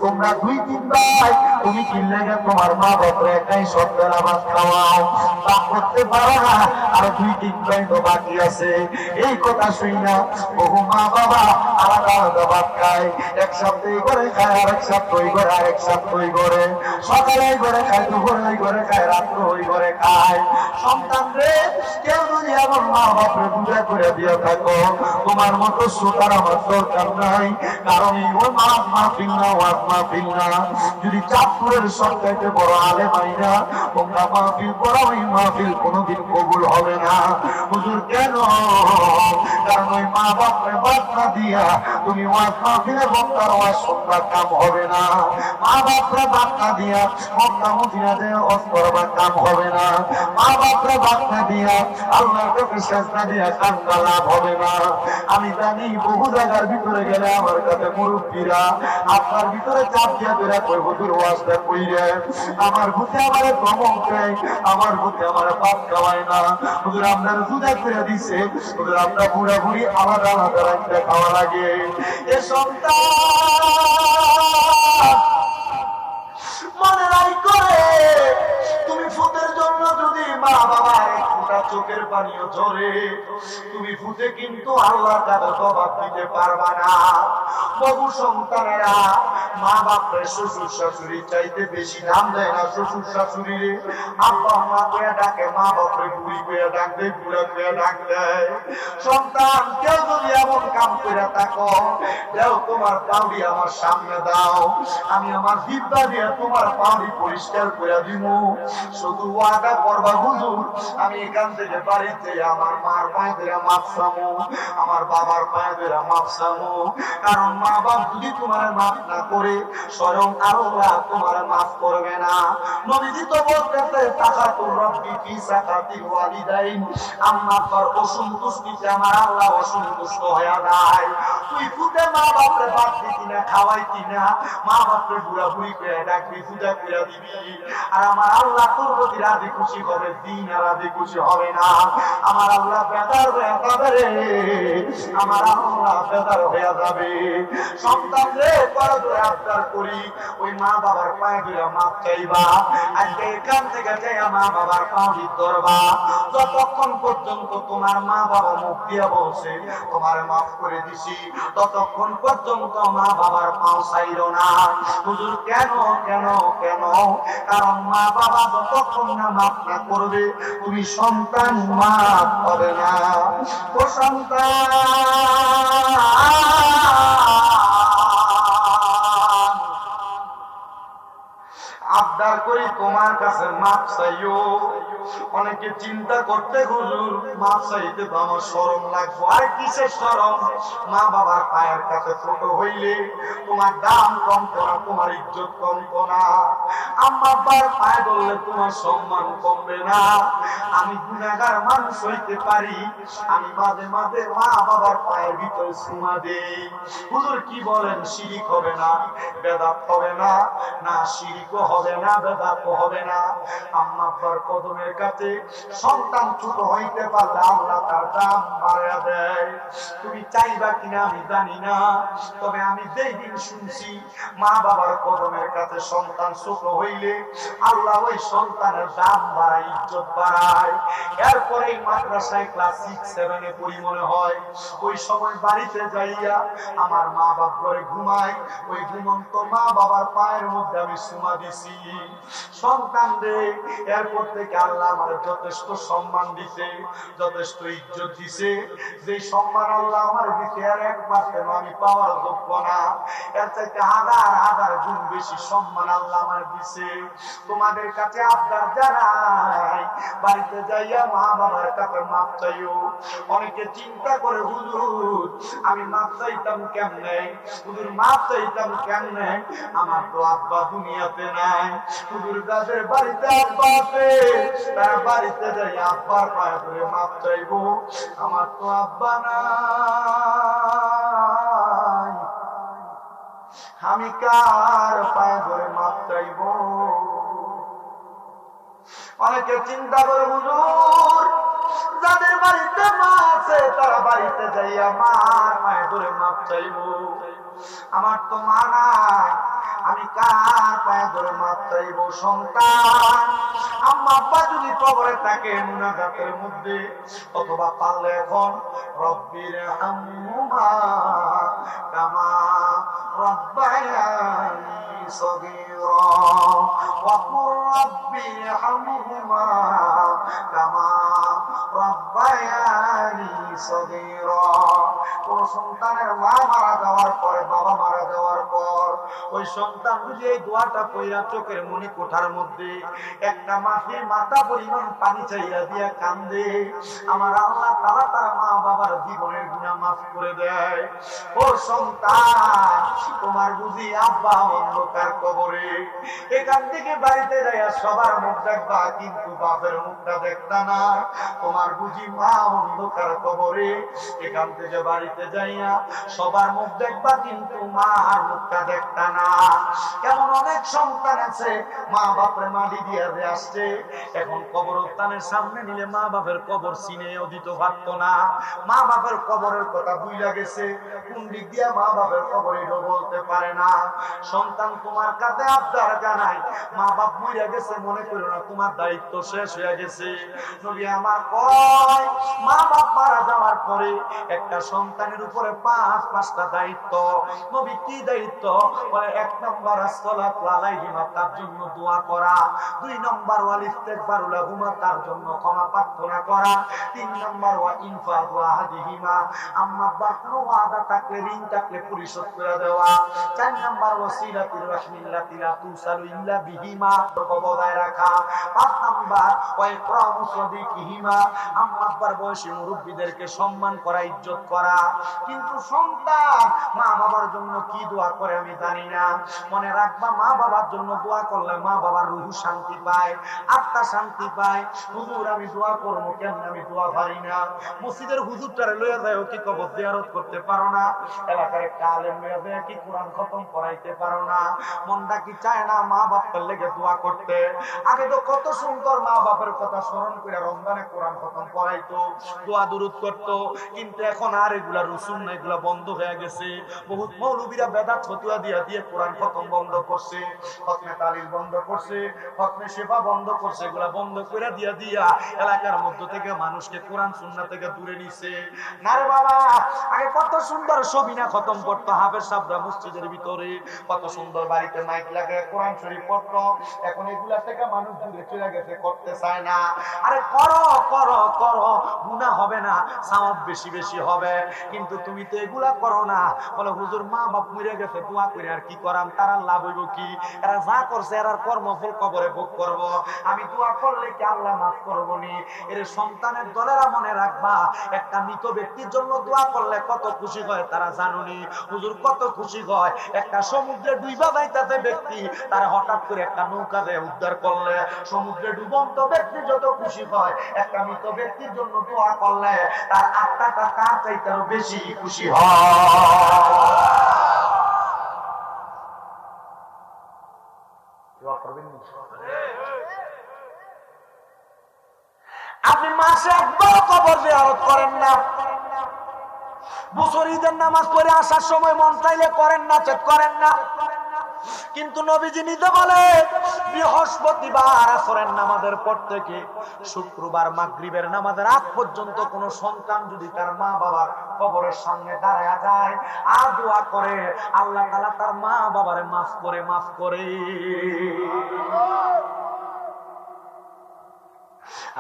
তোমরা 2-3 ভাই, তুমি কিনলে তোমার মা বাপরে একাই সপ্তাহের আবাদ খাওয়াও, তা করতে পারো না, আর 2-3 ভাই তো বাকি আছে। এই কথা শুই না বহু মা বাবা আলাদা আলাদা ভাত খায়। এক সপ্তাহ এই ঘরে খায়, আরেক সপ্তাহ ওই ঘরে, আরেক সপ্তাহ ওই ঘরে, সকালে ওই ঘরে খায়, দুপুরে ওই ঘরে খায়, রাত্রে ওই ঘরে খায়। সন্তান রে, কেউ যদি এমন মা বাপরে বুঝা করে দিয়ে থাকো, তোমার মতো সুতার আমার দরকার নাই। কারণ এই ও মাহফিল না, ওয়াজ মাহফিল না। যদি চাঁদপুরের সবচাইতে বড় আলেম আইনা তোমরা মাহফিল করো, ওই মাহফিল কোনোদিন কবুল হবে না। হুজুর কেন? কারণ ওই মা বাপরে বাদ না দিয়া তুমি ওয়াজ মাহফিলে বক্তার ওয়াজ শুনবার কাম হবে না। মা বাপরে বাদ না দিয়া মক্কা মদিনাতে ওয়াজ করবার কাম হবে না। মা বাপরে বাদ না দিয়া আল্লাহর কাছে সেজদা দিয়া কান্দা লাভ হবে না। আমি জানি বহু জায়গার ভিতরে গেলে আমার কাছে মুরব্বীরা আপনার ভিতরে চাপ দিয়া বেরা কই, হুজুর ওয়াজটা কইরে আমার ভূতে আমারে ধমক দেয়, আমার ভূতে আমারে ভাত খাওয়ায় না। হুজুর আপনার জুদা করে দিছে, হুজুর আপনার বুড়া বুড়ি আলাদা আলাদা রাখতে খাওয়া লাগে। এ সন্তান মনে নাই করে, তুমি ফুতের জন্য যদি মা বাবার এক ফোঁটা চোখের পানিও ঝরে, তুমি ফুতে কিন্তু আল্লাহর কাছে জবাব দিতে পারবা না। বহু সন্তানেরা মা বাপের শ্বশুর শাশুড়ি চাইতে বেশি দাম দেয় না। শ্বশুর শাশুড়ি আব্বা মা করে ডাকে, মা বাপরে বুড়ি করে ডাক দেয়, বুড়া করে ডাক দেয়। সন্তান কেউ যদি এমন কাম করে থাকো, দেও তোমার পাউডি আমার সামনে দাও, আমি আমার জিব্বা দিয়ে তোমার পাউডি পরিষ্কার করে দিব। শুধু ওয়াদা করবা, হুজুর আমি এখান থেকে বাড়িতে আমার মার পায়ে ধরে মাপ চামু, আমার বাবার পায়ে ধরে মাপ চামু। কারণ মা বাপ যদি তোমার মাফ না করে, স্বয়ং আল্লাহ তোমার মাফ করবে না। নবীজি তো বলতেছে, তাকাতুর রব্বি ফি সাকাতিল ওয়ালিদাইন, আম্মা আব্বার অসন্তুষ্টিতে আমার আল্লাহ অসন্তুষ্ট হয়ে যায়। তুই ফুটে মা বাপরে বাদ দিতি না, খাওয়াইতি না, মা বাপরে বুড়া বুড়ি করে ডাকবি, পূজা করে দিবি, আর আমার আল্লাহ তোর প্রতি রাজি খুশি হবে, দিন আর রাজি খুশি হবে না। আমার আল্লাহ বেদার হয়ে যাবে রে, আমার আল্লাহ বেদার হয়ে যাবে। সন্তান রে, বড় করে আবদার করি, ওই মা বাবার পায়ে ধরে মাপ চাইবা। আজকে এখান থেকে যাইয়া মা বাবার পাউডি ধরবা। যতক্ষণ পর্যন্ত তোমার মা বাবা মুখ দিয়ে বলছে তোমার মাফ করে দিছি, ততক্ষণ পর্যন্ত মা বাবার পাও চাইরো না। হুজুর কেন কেন কেন? কারণ মা বাবা যতক্ষণ না মাফ না করবে, তুমি সন্তান মাফ হবে না। ও সন্তান, আবদার করি তোমার কাছে মাপ চাইও। অনেকে চিন্তা করতে, হুজুর মাপ চাইতে তো আমার শরম লাগবে। আর কিসের শরম? মা বাবার পায়ের কাছে ছোট হইলে তোমার দাম কমতো না, তোমার ইজ্জত কমতো না। আম্মা আব্বার পায়ে ধরলে তোমার সম্মান কমবে না। আমি গুনাহগার মানুষ হইতে পারি, আমি মাঝে মাঝে মা বাবার পায়ের ভিতরে চুমা দেই। হুজুর কি বলেন? শিরিক হবে না, বেদাত হবে না? না, শিরিকও হবে না, বেদাতও হবে না। আম্মা আব্বার কদমে কদমের কাছে সন্তান ছোট হইতে পারলে আল্লাহ তার দাম বাড়াইয়া দেয়। তুমি চাইবা কিনা আমি জানি না, তবে আমি যেই দিন শুনছি মা বাবার কদমের কাছে সন্তান ছোট হইলে আল্লাহ ওই সন্তানের দাম বাড়ায়, ইজ্জত বাড়ায়। এরপরে মাদ্রাসায় ক্লাস 6-7 পড়ি মনে হয়, ওই সময় বাড়িতে যাইয়া আমার মা বাপ ঘরে ঘুমাই, ওই ঘুমন্ত মা বাবার পায়ের মধ্যে আমি সুমা দিছি। সন্তান রে, এরপর থেকে আল্লাহ আমার যথেষ্ট সম্মান দিছে, যথেষ্ট ইজ্জত দিছে। যে সম্মান আল্লাহ আমার দিছে আর একবার কেন আমি পাওয়ার যোগ্য না, এর চাইতে হাজার হাজার গুণ বেশি সম্মান আল্লাহ আমার দিছে। তোমাদের কাছে আবদার জানাই, বাড়িতে যাইয়া মা বাবার কাছে মাপ চাইও। অনেকে চিন্তা করে হুজুর আমি মাপ চাইতাম কেমনে, হুজুর মাপ চাইতাম কেমনে, আমার তো আব্বা দুনিয়াতে নাই। হুজুর যাদের বাড়িতে আব্বা আছে তারা বাড়িতে যাই আব্বার পায়ে ধরে মাপ চাইবো, আমার তো আব্বা নাই, আমি কার পায়ে ধরে মাপ চাইবো। অনেকে চিন্তা করে হুজুর যাদের বাড়িতে মা আছে তারা বাড়িতে যাইয়া মার পায়ে ধরে মাপ চাইবো, আমার তো মা নাই, আমি কার পায়ে ধরে মাপ চাইবো। সন্তান আম্মা আব্বা যদি কবরে থাকে মুনাজাতের মধ্যে, অথবা পারলে এখন রব্বির হামহুমা কামা রব্বায়ানি সগীরা ওয়া কুর রব্বির হামহুমা কামা রব্বায়ানি সগীরা। কোন সন্তানের মা মারা যাওয়ার পরে, বাবা মারা যাওয়ার পর ওই সন্তান যদি এই দোয়াটা কইরা চোখের মনি কোঠার মধ্যে একটা মাটির মাথা পরিমাণ পানি চাইয়া দিয়া কান্দে, আমার আল্লাহ তাআলা তার মা বাবার জীবনের গুনাহ মাফ করে দেয়। ও সন্তান, তোমার বুঝি আব্বা অন্ধকার কবরে, এখান থেকে বাড়িতে যাইয়া সবার মুখ দেখবা কিন্তু বাপের মুখটা দেখতা না। তোমার বুঝি মা অন্ধকার কবরে, এখান থেকে বাড়িতে যাইয়া সবার মুখ দেখবা কিন্তু মার মুখটা দেখতা না। এমন অনেক সন্তান আছে মা বাপরে মাটি দিয়ে আসছে, এখন কবরস্থানের সামনে নিলে মা বাপের কবর চিনেও দিতে পারতো না, মা বাপের কবরের কথা ভুইলা গেছে, কোন দিক দিয়া মা বাপের কবর এটাও বলতে পারে না। সন্তান তোমার কাছে আবদার জানাই, মা বাপ মরে গেছে মনে করো না তোমার দায়িত্ব শেষ হয়ে গেছে। নবী আমার কয় মা বাপ মারা যাওয়ার পরে একটা সন্তানের উপরে 5টা দায়িত্ব। নবী কি দায়িত্ব বলে? 1 নম্বর আসসালাতু আলাইহিমা, তার জন্য দোয়া করা। 2 নম্বর ওয়াল ইস্তিগফারু লাহুমা, তার জন্য ক্ষমা প্রার্থনা করা। 3 নম্বর ওয়া ইনফাকু আহাদিহিমা, আম্মা আব্বার কোনো ওয়াদা থাকলে, ঋণ থাকলে পরিশোধ করে দেওয়া। 4 নম্বর ওয়াসিলাতুর রাহমিল্লাতি লা তুসালু ইল্লা বিহিমা, বজায় রাখা। 5 নম্বর ওয়া ইকরামু সাদিকিহিমা, আম্মা আব্বার বয়সী মুরব্বিদেরকে সম্মান করা, ইজ্জত করা। কিন্তু সন্তান মা বাবার জন্য কি দোয়া করে আমি জানি না। মনে রাখবা, মা বাবার জন্য দোয়া করলে মা বাবার রূহ শান্তি পায়, আত্মা শান্তি পায়। হুজুর আমি দোয়া করবো কেমন, আমি দোয়া পারি না। মসজিদের হুজুরটারে লইয়া যায় কি কবর জিয়ারত করতে পারো না, এলাকার একটা আলেম লইয়া যায় কি কোরআন খতম করাইতে পারো না। মনটা কি চায় না মা বাপের লেগে দোয়া করতে? আগে তো কত সুন্দর মা বাপের কথা স্মরণ করে রমজানে কোরআন খতম করাইতো, দোয়া দুরূদ করতো। কিন্তু এখন আর এগুলা রসুল না, এগুলা বন্ধ হয়ে গেছে। বহুত মৌলবীরা বেদাত ফতুয়া দিয়া দিয়ে কোরআন খতম বন্ধ করছে, খতমে তালিল বন্ধ করছে, খতমে শেফা বন্ধ করছে। এগুলা বন্ধ করে দিয়া দিয়া এলাকার মধ্য থেকে মানুষকে কোরআন সুন্নাহ থেকে দূরে নিছে। না রে বাবা, আগে কত সুন্দর সবিনা খতম করতো হাফেজ সাহেবরা মসজিদের ভিতরে, কত সুন্দর বাড়িতে মাইক লাগে কোরআন শরীফ পড়তো। এখন এগুলা থেকে মানুষ দূরে চলে গেছে, করতে চায় না। আরে করো করো করো, গুনাহ হবে না, সওয়াব বেশি বেশি হবে। কিন্তু তুমি তো এগুলা করো না। বলে হুজুর মা বাপ মরে গেছে, দোয়া করে আর কি করাম, তারা লাভ হইব কি? এরা যা করছে এরার কর্মফল কবরে ভোগ করব। আমি দোয়া করলে কি আল্লাহ মাফ করবো নি? এর সন্তানের দলেরা মনে রাখবা, একটা মৃত ব্যক্তির জন্য দোয়া করলে কত খুশি হয় তারা জানুনি? হুজুর কত খুশি হয় একটা সমুদ্রে ডুইবা যাইতাছে ব্যক্তি, তারা হঠাৎ করে একটা নৌকা দিয়ে উদ্ধার করলে সমুদ্রে ডুবন্ত ব্যক্তি যত খুশি হয়, একটা মৃত ব্যক্তির জন্য দোয়া করলে তার আত্মাটা তার চাইতে আরো বেশি খুশি হয়। আপনি মাসে একবার কবর জিয়ারত করেন না, বছর ঈদের নামাজ পড়ে আসার সময় মন চাইলে করেন না, চেক করেন না। কিন্তু নবীজি নিতে বলে বৃহস্পতিবার আসরের নামাজের পর থেকে শুক্রবার মাগরিবের নামাজের আগ পর্যন্ত কোন সন্তান যদি তার মা বাবার কবরের সামনে দাঁড়ায় যায় আর দোয়া করে, আল্লাহ তাআলা তার মা বাবারে মাফ করে।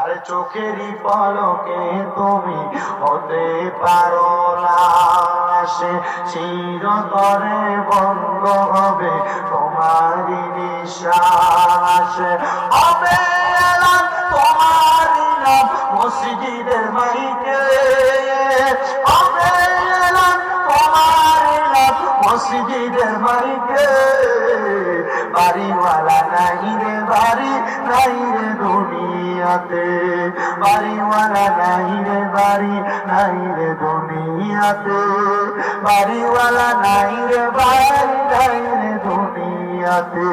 আরে চোখেরই পলকে তুমি হতে পারো না, সে চিরতরে বন্ধ হবে তোমারই নিঃশ্বাস, হবে এলান তোমারই নাম মসজিদের মাইকে, হবে এলান তোমারই নাম মসজিদের মাইকে। বাড়িওয়ালা নাই রে বাড়ি, নাই রে দুনিয়াতে, বাড়িওয়ালা নাই রে বাড়ি, নাই রে দুনিয়াতে, বাড়িওয়ালা নাই রে বাড়ি, নাই রে দুনিয়াতে।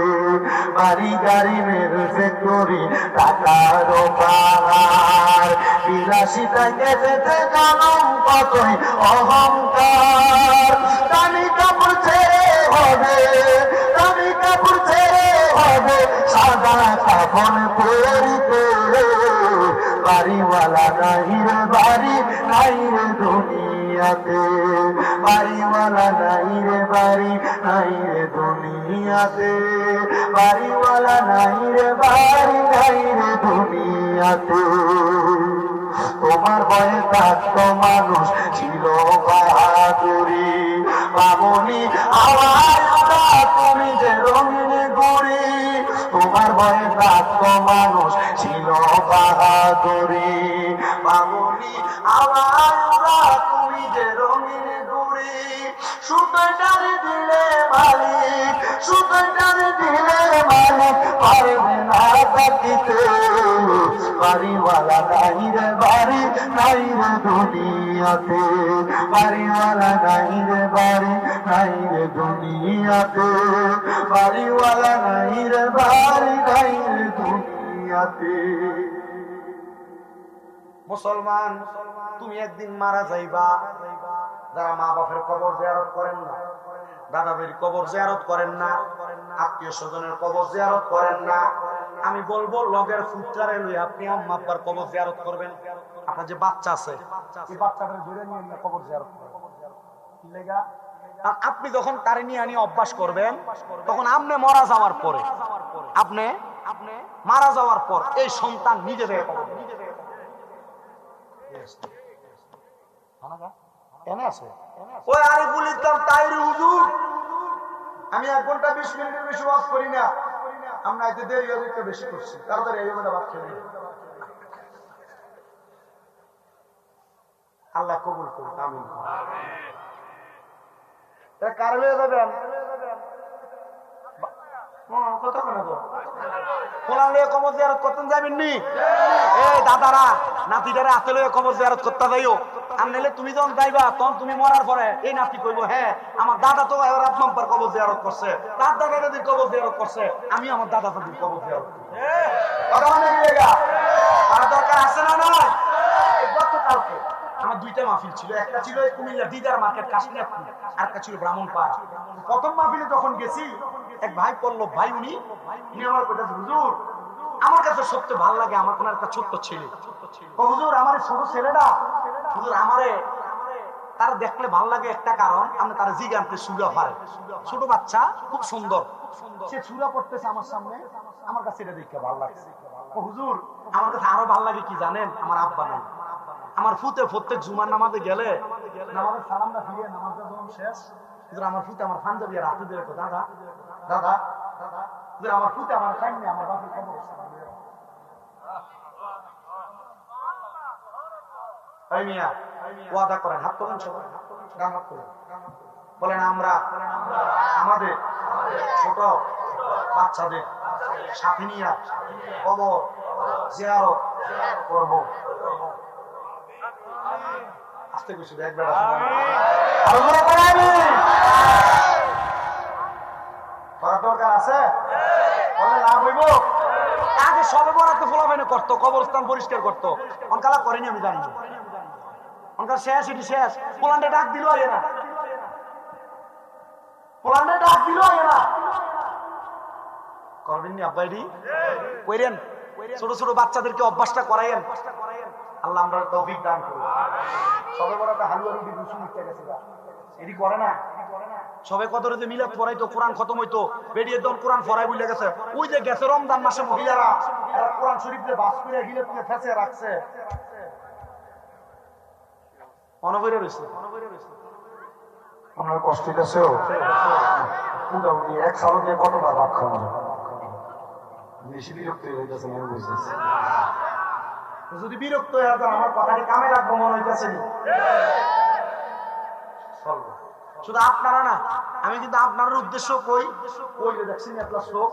বাড়ি গাড়ি মেরে ফ্যাক্টরি টাকারও পাহাড়, বিলাসিতা গেছে জনম কতই অহংকার। দামি কাপড় ছেড়ে হবে, দামি কাপড় ছেড়ে হবে সাদা কাফন পরিতে, বাড়িওয়ালা নাই রে বাড়ি, নাই রে দুনিয়াতে, বাড়িওয়ালা নাই রে বাড়ি, নাই রে দুনিয়াতে, বাড়িওয়ালা নাই রে বাড়ি, নাই রে দুনিয়াতে। তোমার ভয়ে থাকত মানুষ ছিল বাহাদুরি, মামনি আওয়াজ তুমি যে রঙিন গুড়ি, তোমার ভয়ে থাকত মানুষ ছিল বাহাদুরি, মামনি আওয়াজ তুমি যে রঙিন গুড়ি। সুতোটার দিলে মালিক, সুতোটার দিলে মালিক পারবে না থাকিতে, বাড়িওয়ালা নাই রে বাড়ি, নাই রে দুনিয়াতে, বাড়িওয়ালা নাই রে বাড়ি, নাই রে দুনিয়াতে, বাড়িওয়ালা নাই রে বাড়ি, নাই রে দুনিয়াতে। মুসলমান, তুমি একদিন মারা যাইবা। যারা মা বাপের কবর জিয়ারত করেন না, দাদা ভাইয়ের কবর জিয়ারত করেন না, আত্মীয় স্বজনের কবর জিয়ারত করেন না, আমি বলবো লগের ফুটকারে লই আপনি আম্মা আব্বার কবর জিয়ারত করবেন। আপনার যে বাচ্চা আছে এই বাচ্চাটারে ধরে নিয়ে নিয়ে কবর জিয়ারত করবেন। কি লাগা? আর আপনি যখন তারে নিয়ে আনি অভ্যাস করবেন, তখন আপনি মারা যাওয়ার পরে, আপনি মারা যাওয়ার পর এই সন্তান নিজে দেয় কবর এনে আছে। ওই আরিফুল ইসলাম তাহিরি হুজুর, আমি 1 ঘন্টা 20 মিনিটের বেশি ওয়াজ করি না, আমরা এতে দেরি হতে বেশি করছি, তাড়াতাড়ি এই বেলা ভাত খেয়ে নিই। আল্লাহ কবুল করুন, আমিন। কার হয়ে যাবেন কথা বলবো, কোরআন লয়ে কবর জিয়ারত করতেন যাবেন নি? এই দাদারা নাতিটারে হাতে লয়ে কবর জিয়ারত করতে যাইও। আর নাইলে তুমি যখন যাইবা তখন তুমি মরার পরে এই নাতি কইবো, হ্যাঁ আমার দাদা তো আপনার কবর জিয়ারত করছে, তার দাদা দাদির কবর জিয়ারত করছে, আমি আমার দাদা দাদির কবর জিয়ারত করছি। কথা মানে কি লেগা তার দরকার আছে না নয়? গতকালকে আমার 2টা মাহফিল ছিল, একটা ছিল কুমিল্লা দিদার মার্কেট কাশিনাথপুর, আর একটা ছিল ব্রাহ্মণপাড়া। প্রথম মাহফিলে যখন গেছি এক ভাই পল্লব ভাই, উনি আমার কথা, হুজুর আমার কাছে সত্যি ভালো লাগে আমার কোন একটা ছোট্ট ছেলে, হুজুর আমার ছোট ছেলেটা, হুজুর আমারে তার দেখলে ভালো লাগে একটা কারণ, আমরা তার জিগানতে সুরা পারে, ছোট বাচ্চা খুব সুন্দর, সে সুরা পড়তেছে আমার সামনে, আমার কাছে এটা দেখতে ভালো লাগছে। হুজুর আমার কাছে আরো ভালো লাগে কি জানেন, আমার আব্বা নাই, আমার ফুতে প্রত্যেক জুমার নামাজে গেলে নামাজের সালামটা ফিরিয়ে নামাজটা যখন শেষ, আমার ফুতে আমার পাঞ্জাবি আর হাতে দিয়ে দাদা দাদা দাদা, আমার ফুতে আমার কাইনে আমার বাপের খবর ওয়াদা করেন, হাত তোলেন সবাই, গান হাত তোলেন, বলেন আমরা আমাদের ছোট বাচ্চাদের সাথে নিয়ে কবর জিয়ারত করব। আস্তে কিছু দেখবেন করার দরকার আছে, লাভ হইব। আগে সবে বরাতে ফোলাফাইনে করতো, কবরস্থান পরিষ্কার করতো, অনকালা করেনি আমি জানি না। অনকার শেষ, এটি শেষ। পোল্যান্ডে ডাক দিল না, পোল্যান্ডে ডাক দিল না, করবেননি আব্বাইডি কইরেন। ছোট ছোট বাচ্চাদেরকে অভ্যাসটা করাইয়েন। আল্লাহ আমরা তৌফিক দান করুন। সবে বরাতে হালুয়া রুটি রসুন উঠতে গেছে, এটি করে না। সবে কদরে যে মিলাদ পড়াইতো, কোরআন খতম হইতো, বেরিয়ে দন কোরআন ফরাই বলে গেছে। ওই যে গেছে রমজান মাসে মহিলারা এরা কোরআন শরীফ দিয়ে বাস করে গিলে তুলে ফেঁসে রাখছে, অনবরে রয়েছে। আপনার কষ্ট গেছেও মোটামুটি এক সাল দিয়ে কতবার ভাত খাওয়া যায়, বেশি বিরক্ত হয়ে যাইতেছে আমি বুঝতেছি। যদি বিরক্ত হয়ে যান আমার কথাটি কামে রাখবো মনে হইতেছে। শুধু আপনারা না, আমি কিন্তু আপনার উদ্দেশ্য কই কই দেখছেন আপনার শ্লোক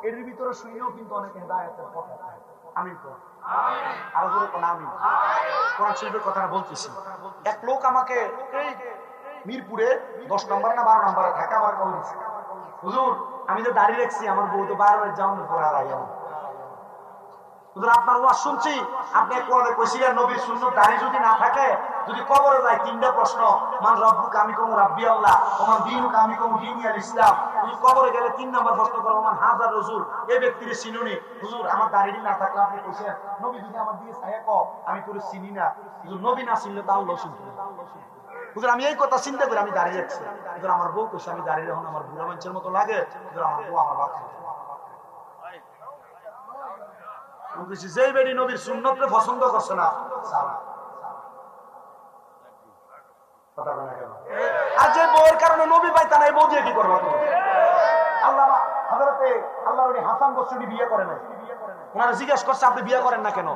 এর ভিতরে শুনেও কিন্তু অনেকে হেদায়েতের কথা পায়। আমি তো আরো জোরে কোন আমি কোরআন শরীফের কথাটা বলতেছি। এক লোক আমাকে এই মিরপুরে 10 নম্বরে না 12 নম্বরে থাকে আমার কল দিচ্ছে, হুজুর আমি যে দাঁড়িয়ে রাখছি আমার বউ তো 12 বাজে যাওয়ার পর আর আইয়া না। হুজুর আপনার ওয়াজ শুনছি, আপনি এক ওয়াজে কইছিলেন নবীর সুন্নাত দাঁড়িয়ে যদি না থাকে, যদি কবরে যায় 3টা প্রশ্ন, মান রব্বুকা আমি কম রাব্বি আল্লাহ, ওমান দীনুকা আমি কম দীনি আল ইসলাম। যদি কবরে গেলে 3 নম্বর প্রশ্ন করো মান হাজার রাসূল, এই ব্যক্তির চিনুনি। হুজুর আমার দাঁড়িয়ে না থাকলে আপনি কইছেন নবী যদি আমার দিকে ছায়া কও আমি তোরে চিনি না। হুজুর নবী না চিনলে তাও আল্লাহ চিনতো। হুজুর আমি এই কথা চিন্তা করে আমি দাঁড়িয়ে যাচ্ছি। হুজুর আমার বউ কইছে আমি দাঁড়িয়ে এখন আমার বুড়া মানুষের মতো লাগে। হুজুর আমার বউ আমার ভাত খায়। যেই বেড়ি নবীর সুন্নতকে পছন্দ করছে না, আর যে বউয়ের কারণে নবী পাইতা না, এই বউ দিয়ে কি করবো তুমি? আল্লাহ হযরতে আল্লাহ ওলি হাসান বসরি বিয়ে করে নাই, ওনারা জিজ্ঞেস করছে আপনি বিয়ে করেন না কেন?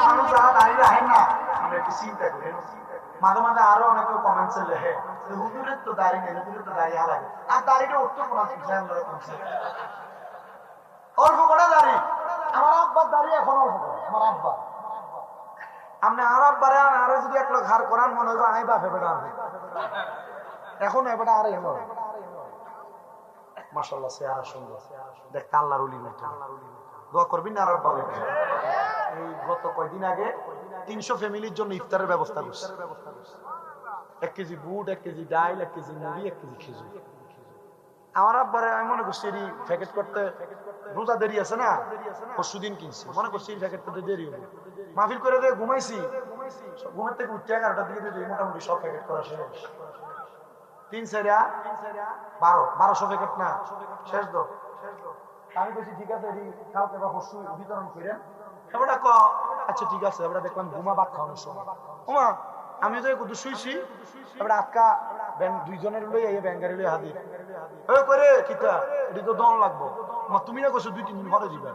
মানুষ যারা দাঁড়িয়ে রাখেন না, আমরা একটু চিন্তা করি। মাঝে মাঝে আরো অনেকে কমেন্টস লেখে হুজুরের তো দাড়ি নেই, হুজুরের তো দাড়ি হালাগে, আর দাড়িটা উঠতো কোন অল্প করে দাড়ি। আমার আব্বার দাড়ি এখন অল্প করে, আমার আব্বা। আপনি আর আব্বারে আরো যদি এক লোক হার করান মনে হইব আই বাপে বেটা আর এখন এবারে আর এলো মাশাআল্লাহ চেহারা সুন্দর, দেখতে আল্লাহর ওলির মতো। দোয়া করবেন না আর আব্বা? এই গত কয়দিন আগে 300 ফ্যামিলির জন্য ইফতারের ব্যবস্থা করছে। 1 কেজি বুট, 1 কেজি ডাল, 1 কেজি মুড়ি, 1 কেজি খেজুর। আমার আব্বারে আমি মনে করছি এরই প্যাকেট করতে রোজা দেরি আছে না, পরশুদিন কিনছি, মনে করছি এই প্যাকেট করতে দেরি হবে। মাহফিল করে দিয়ে ঘুমাইছি, ঘুমের থেকে উঠতে 11টার দিকে দিয়ে মোটামুটি সব প্যাকেট করা শেষ। 3-4-1200 প্যাকেট না শেষ। তো আমি বলছি ঠিক আছে কালকে বা পরশু বিতরণ করেন। এবার আচ্ছা ঠিক আছে। এবার দেখলাম ঘুমা ভাত খাওয়ানোর সময় ওমা আমি তো কত শুইছি, এবার আটকা দুইজনের লই এই ব্যাঙ্গারি লই হাজির করে কিতা এটি তো দন লাগবো। তুমি না কইছো 2-3 দিন পরে দিবা,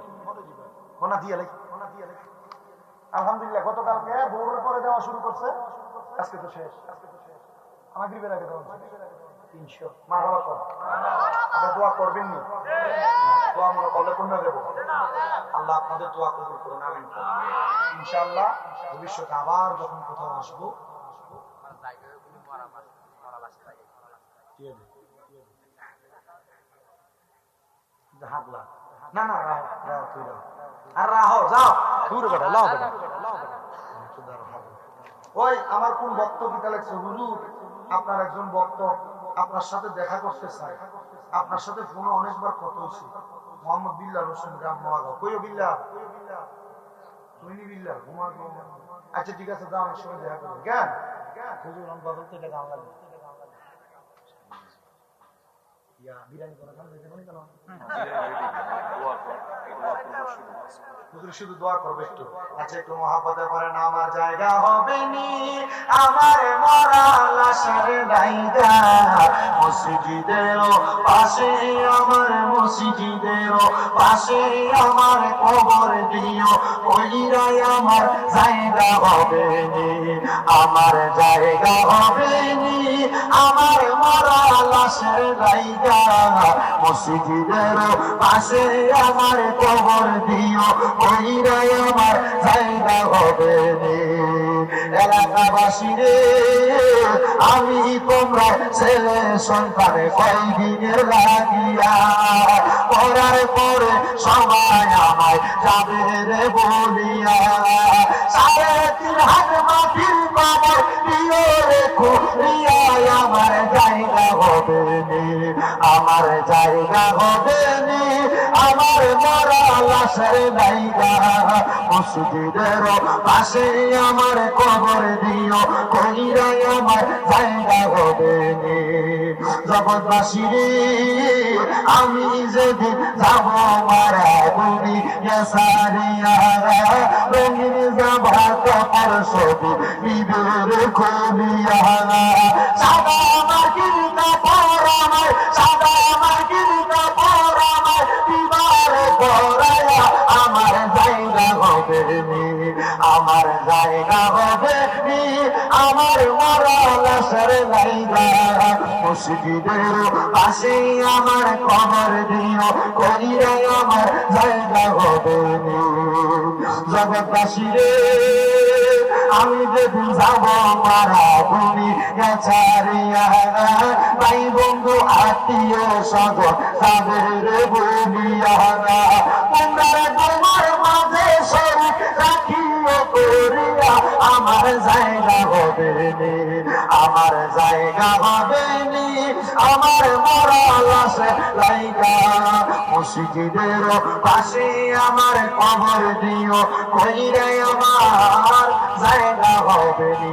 কোনা দিয়ে লাগ। আলহামদুলিল্লাহ গতকালকে ভোরের পরে দেওয়া শুরু করছে, আজকে তো শেষ। মাগরিবের আগে দেওয়া 300। মারহাবা কর, আপনারা দোয়া করবেন নি? দোয়া আমরা করলে পূর্ণ দেব। আল্লাহ আপনাদের দোয়া কবুল করুন, আমিন। ইনশাআল্লাহ ভবিষ্যতে আবার যখন কোথাও আসবো না না আর রাহো যাও দূর বেটা লাও বেটা। ওই আমার কোন ভক্ত কিতা লাগছে, হুজুর আপনার একজন ভক্ত আপনার সাথে দেখা করতে চায়, আপনার সাথে ফোনে অনেকবার কথা হয়েছে। মোহাম্মদ বিল্লাহ হোসেন গ্রাম নোয়াগাঁও। কইও বিল্লাহ তুমি বিল্লাহ ঘুমা। আচ্ছা ঠিক আছে যাও, আমার সঙ্গে দেখা করবে জ্ঞান হুজুর আমি বদলতে এটা গান লাগবে। বিরিয়ানি করে খান কেন? শুধু দোয়া করবে একটু। আচ্ছা একটু মহাব্বতে করেন। আমার জায়গা হবে নি আমার মরা লাশের জায়গা, মসজিদের পাশে আমার মসজিদের পাশে আমার কবর দিও, ওইরাই আমার জায়গা হবে নি, আমার জায়গা হবে নি আমার মরা লাশের জায়গা, মসজিদের পাশে আমার কবর দিও, ওইরাই আমার জায়গা হবে রে। এলাকাবাসী রে, আমি তোমরা ছেলে সন্তানে কয়দিনের লাগিয়া পড়ার পরে সবাই আমায় যাবে রে বলিয়া, 3.5 হাত মাটির কবর দিও রে খুলিয়া, আমার জায়গা হবে নি, আমার জায়গা হবে নি, আমার মরা লাশের জায়গা। মসজিদের পাশে আমার কবর দিও, কইরাই আমার জায়গা হবে নি। জগৎবাসী রে, আমি যেদিন যাব মারা দুনিয়া সারিয়া, রঙিন জামা কাপড় ছবি বিবের খুলিয়া, সাদা মার্কিন কাপড় আমার, সাদা মার্কিন কাপড় আমার, বিবার পরায়া আমার জায়গা হবে নি, আমার জায়গা হবে নি, আমার মরা লাশের জায়গা। মসজিদের পাশে আমার কবর দিও, কইরাই আমার জায়গা হবে নি। জগৎবাসী রে, আমি যেদিন যাব মারা দুনিয়া ছাড়িয়া, ভাই বন্ধু আত্মীয় স্বজন তাদের বলিয়া, তোমরা তোমার মাঝে শরীর রাখিও করিয়া, আমার জায়গা হবে নি, আমার জায়গা হবে নি, আমার মরা লাশে জায়গা। মসজিদের পাশে আমার কবর দিও, কইরাই আমার জায়গা হবে নি।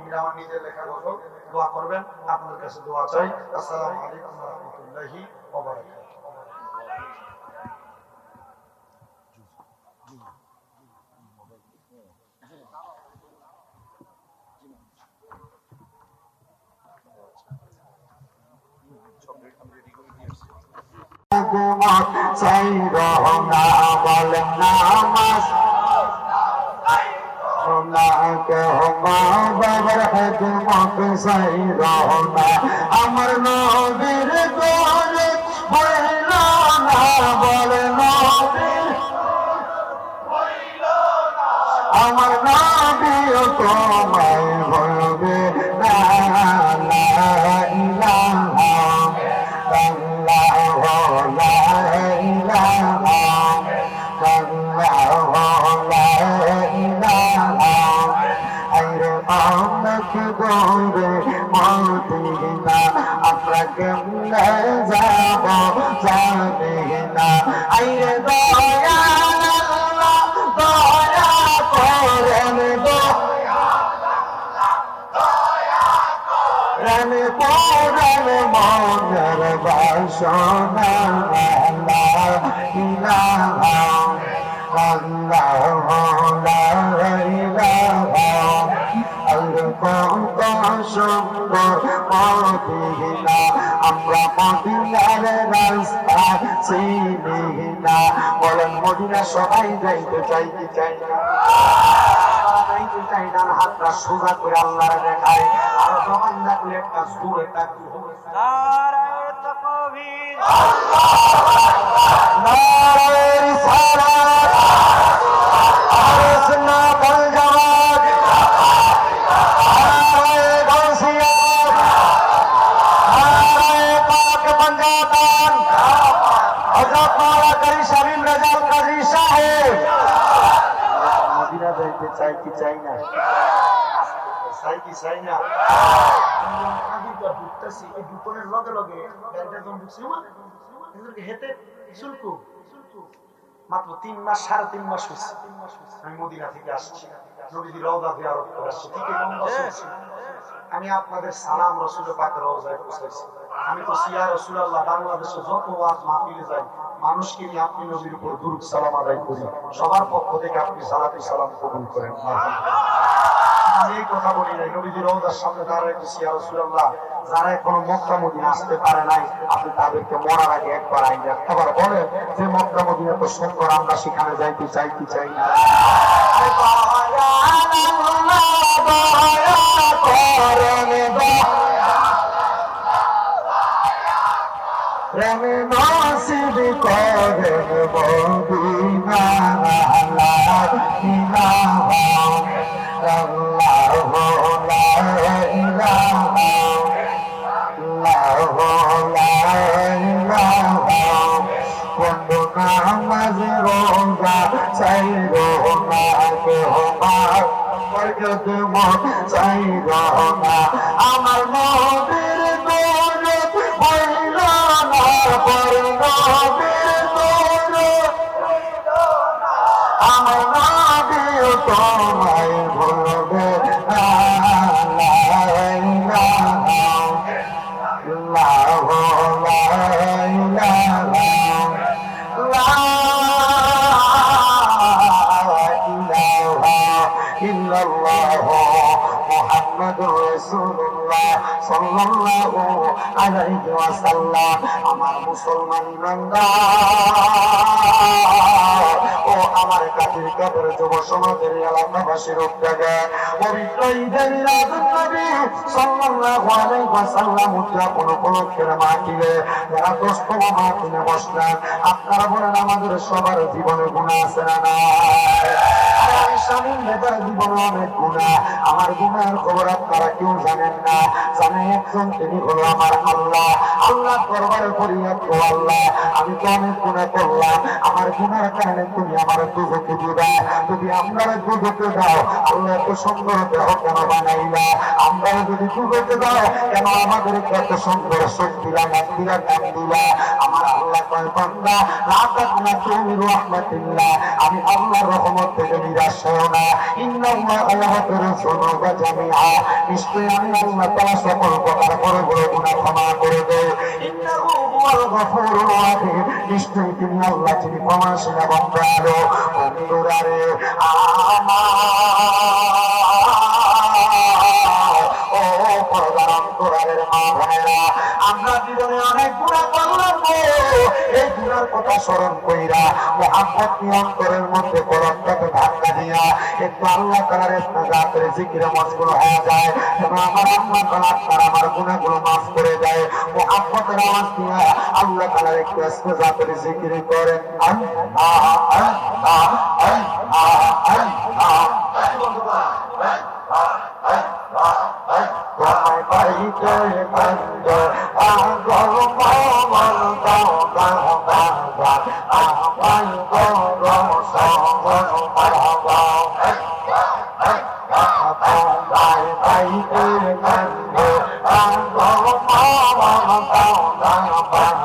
এটা আমার নিজের লেখা গজল। দোয়া করবেন, আপনার কাছে দোয়া চাই। আসসালামু আলাইকুম ওয়া রাহমাতুল্লাহি ওয়া বারাকাতুহু। চাই রহনা বলেন নামাজ বাবার হেদমত চাই রহনা, আমার নবীর দরে বইল না, বলে নবীর আমার নবীও তোমায় বলবে না, লা ইলাহা ইল্লাল্লাহ, লা ইলাহা ইল্লাল্লাহ, লা ইলাহা। আইরে অনেক দূরে মদিনা, আমরা কেমনে যাব জানি না। আইরে দয়াল আল্লাহ, দয়া করেন গো, রানে পড়েন মনের বাসনা, লা ইলাহা ইল্লাল্লাহ, লা ইলাহা। আর কত সুন্দর মদিনা, আমরা মদিনার রাস্তা চিনি না। বলেন মদিনা সবাই যাইতে চাই কি চাই না? যাইতে চাই না, হাতটা সোজা করে আল্লাহ দেখায়, আর যখন দেখলে একটা সুরে তাকিয়ে হবে নারায়ে তাকবীর, নারায়ে রিসালাত, আহলে সুন্নাত ওয়াল জামাত, নারায়ে গাউসিয়াত, নারায়ে পাক পাঞ্জাতন, হযরত মাওলানা কারি শামীম রাজাল কাজী সাহেব। মদিনা যাইতে চাই কি চাই না? চাই কি চাই না? ঢুকতেছি, এই ঢুকনের লগে লগে গাড়িটা যখন ঢুকছি হেঁটে শুল্কু মাত্র 3 মাস 3.5 মাস হয়েছে আমি মদিনা থেকে আসছি, নবীজি রওজা জিয়ারত করে আসছি। ঠিক এই লম্বা শুনছি, আমি আপনাদের সালাম রসুল পাকের রওজায় পৌঁছাইছি। আমি তো সিয়া রাসূলুল্লাহ বাংলাদেশে যত ওয়াজ মাহফিলে যাই, মানুষকে নিয়ে আপনি নবীর উপর দুরূদ সালাম আদায় করি, সবার পক্ষ থেকে আপনি সালাতু সালাম কবুল করেন। আমি এই কথা বলি নাই, নবীজি রওজার সামনে দাঁড়াইতেছি, ইয়া রাসূলুল্লাহ, যারা এখনো মক্কা মদিনা আসতে পারে নাই, আপনি তাদেরকে মরার আগে একবার আইন একবার বলেন যে মক্কা মদিনা তো সুন্দর, আমরা সেখানে যাইতে চাই কি চাই না? প্রেমে নসিব করেন মদিনা লা ইলাহা ইল্লাল্লাহু লা ইলাহা ইল্লাল্লাহু লা ইলাহা কোন নামাজ রোজা চাইরো না কেহ বরকত মত চাইরো না আমার নবীর দৌলত হইল না পর নবীর দৌলত আমার নবী তোমায় ভুলবে না লা ইলাহা ইল্লাল্লাহু লা ইলাহা ইল্লাল্লাহু মুহাম্মাদুর রাসূলুল্লাহ সাল্লাল্লাহু আলাইহি ওয়াসাল্লাম। আমার মুসলমান ইমানদার ও আমার কাতির কাদের যুব সমাজের এলাকাবাসীর উদ্যোগে পবিত্র ঈদের মিলাদুন নবী সাল্লাল্লাহু আলাইহি ওয়াসাল্লাম উদযাপন উপলক্ষে মাহফিলে যারা 10তম মাহফিলে বসলেন, আপনারা বলেন আমাদের সবার জীবনে গুনাহ আছে না নাই? স্বামীর নেতার জীবনে অনেক গুনাহ, আমার গুনাহের খবর আপনারা কেউ জানেন না। জানে একজন, তিনি হলো আমার আল্লাহ। আল্লাহ দরবারে ফরিয়াদ করো, আল্লাহ আমি তো অনেক গুনাহ করলাম, আমার গুনাহের কারণে তুমি আমার দুজকে দিবা। যদি আমরা দুজকে দাও, আল্লাহ এত সুন্দর দেহ কেন বানাইলা? আমরা যদি দুজকে দাও, কেন আমাদের এত সুন্দর শক্তিলা নাম দিলা, নাম দিলা? আমার আল্লাহ কয় বান্দা লা তাকনাতু মির রাহমাতিল্লাহ, আমি আল্লাহর রহমত থেকে নিরাশ হও না। ইন্নাল্লাহা ইয়াগফিরু যুনুবা জামিআ, নিশ্চয়ই আমি আল্লাহ তাআলা সকল প্রকার বড় বড় গুনাহ ক্ষমা করে দেই। ইন্নাহু হুয়াল গফুরুর রাহিম, নিশ্চয়ই তিনি আল্লাহ যিনি ক্ষমাশীল এবং দয়ালু। বন্ধুরা রে ও পরদার অন্তরালের মা বোনেরা, আমরা জীবনে অনেক গুনাহ করলাম গো। এই গুনার কথা স্মরণ কইরা মুহাব্বত নিয়ে অন্তরের মধ্যে কলবটাকে ধাক্কা দিয়া একটু আল্লাহ তাআলার ইস্তেগফার জিকিরে মশগুল হয়ে যায়, যেন আমার আল্লাহ তাআলা আপনার আমার গুনাহগুলো মাফ করে দেয়। মুহাব্বতের আওয়াজ দিয়া আল্লাহ তাআলার একটু ইস্তেগফার জিকির করেন। আল্লাহ আল্লাহ আল্লাহ আল্লাহ তোমায় পাইতে বন্ধ আগল মন দাও দাও বাবা আমায় গরম সবন বাবা তোমায় পাইতে বন্ধ আগল মন দাও দাও বাবা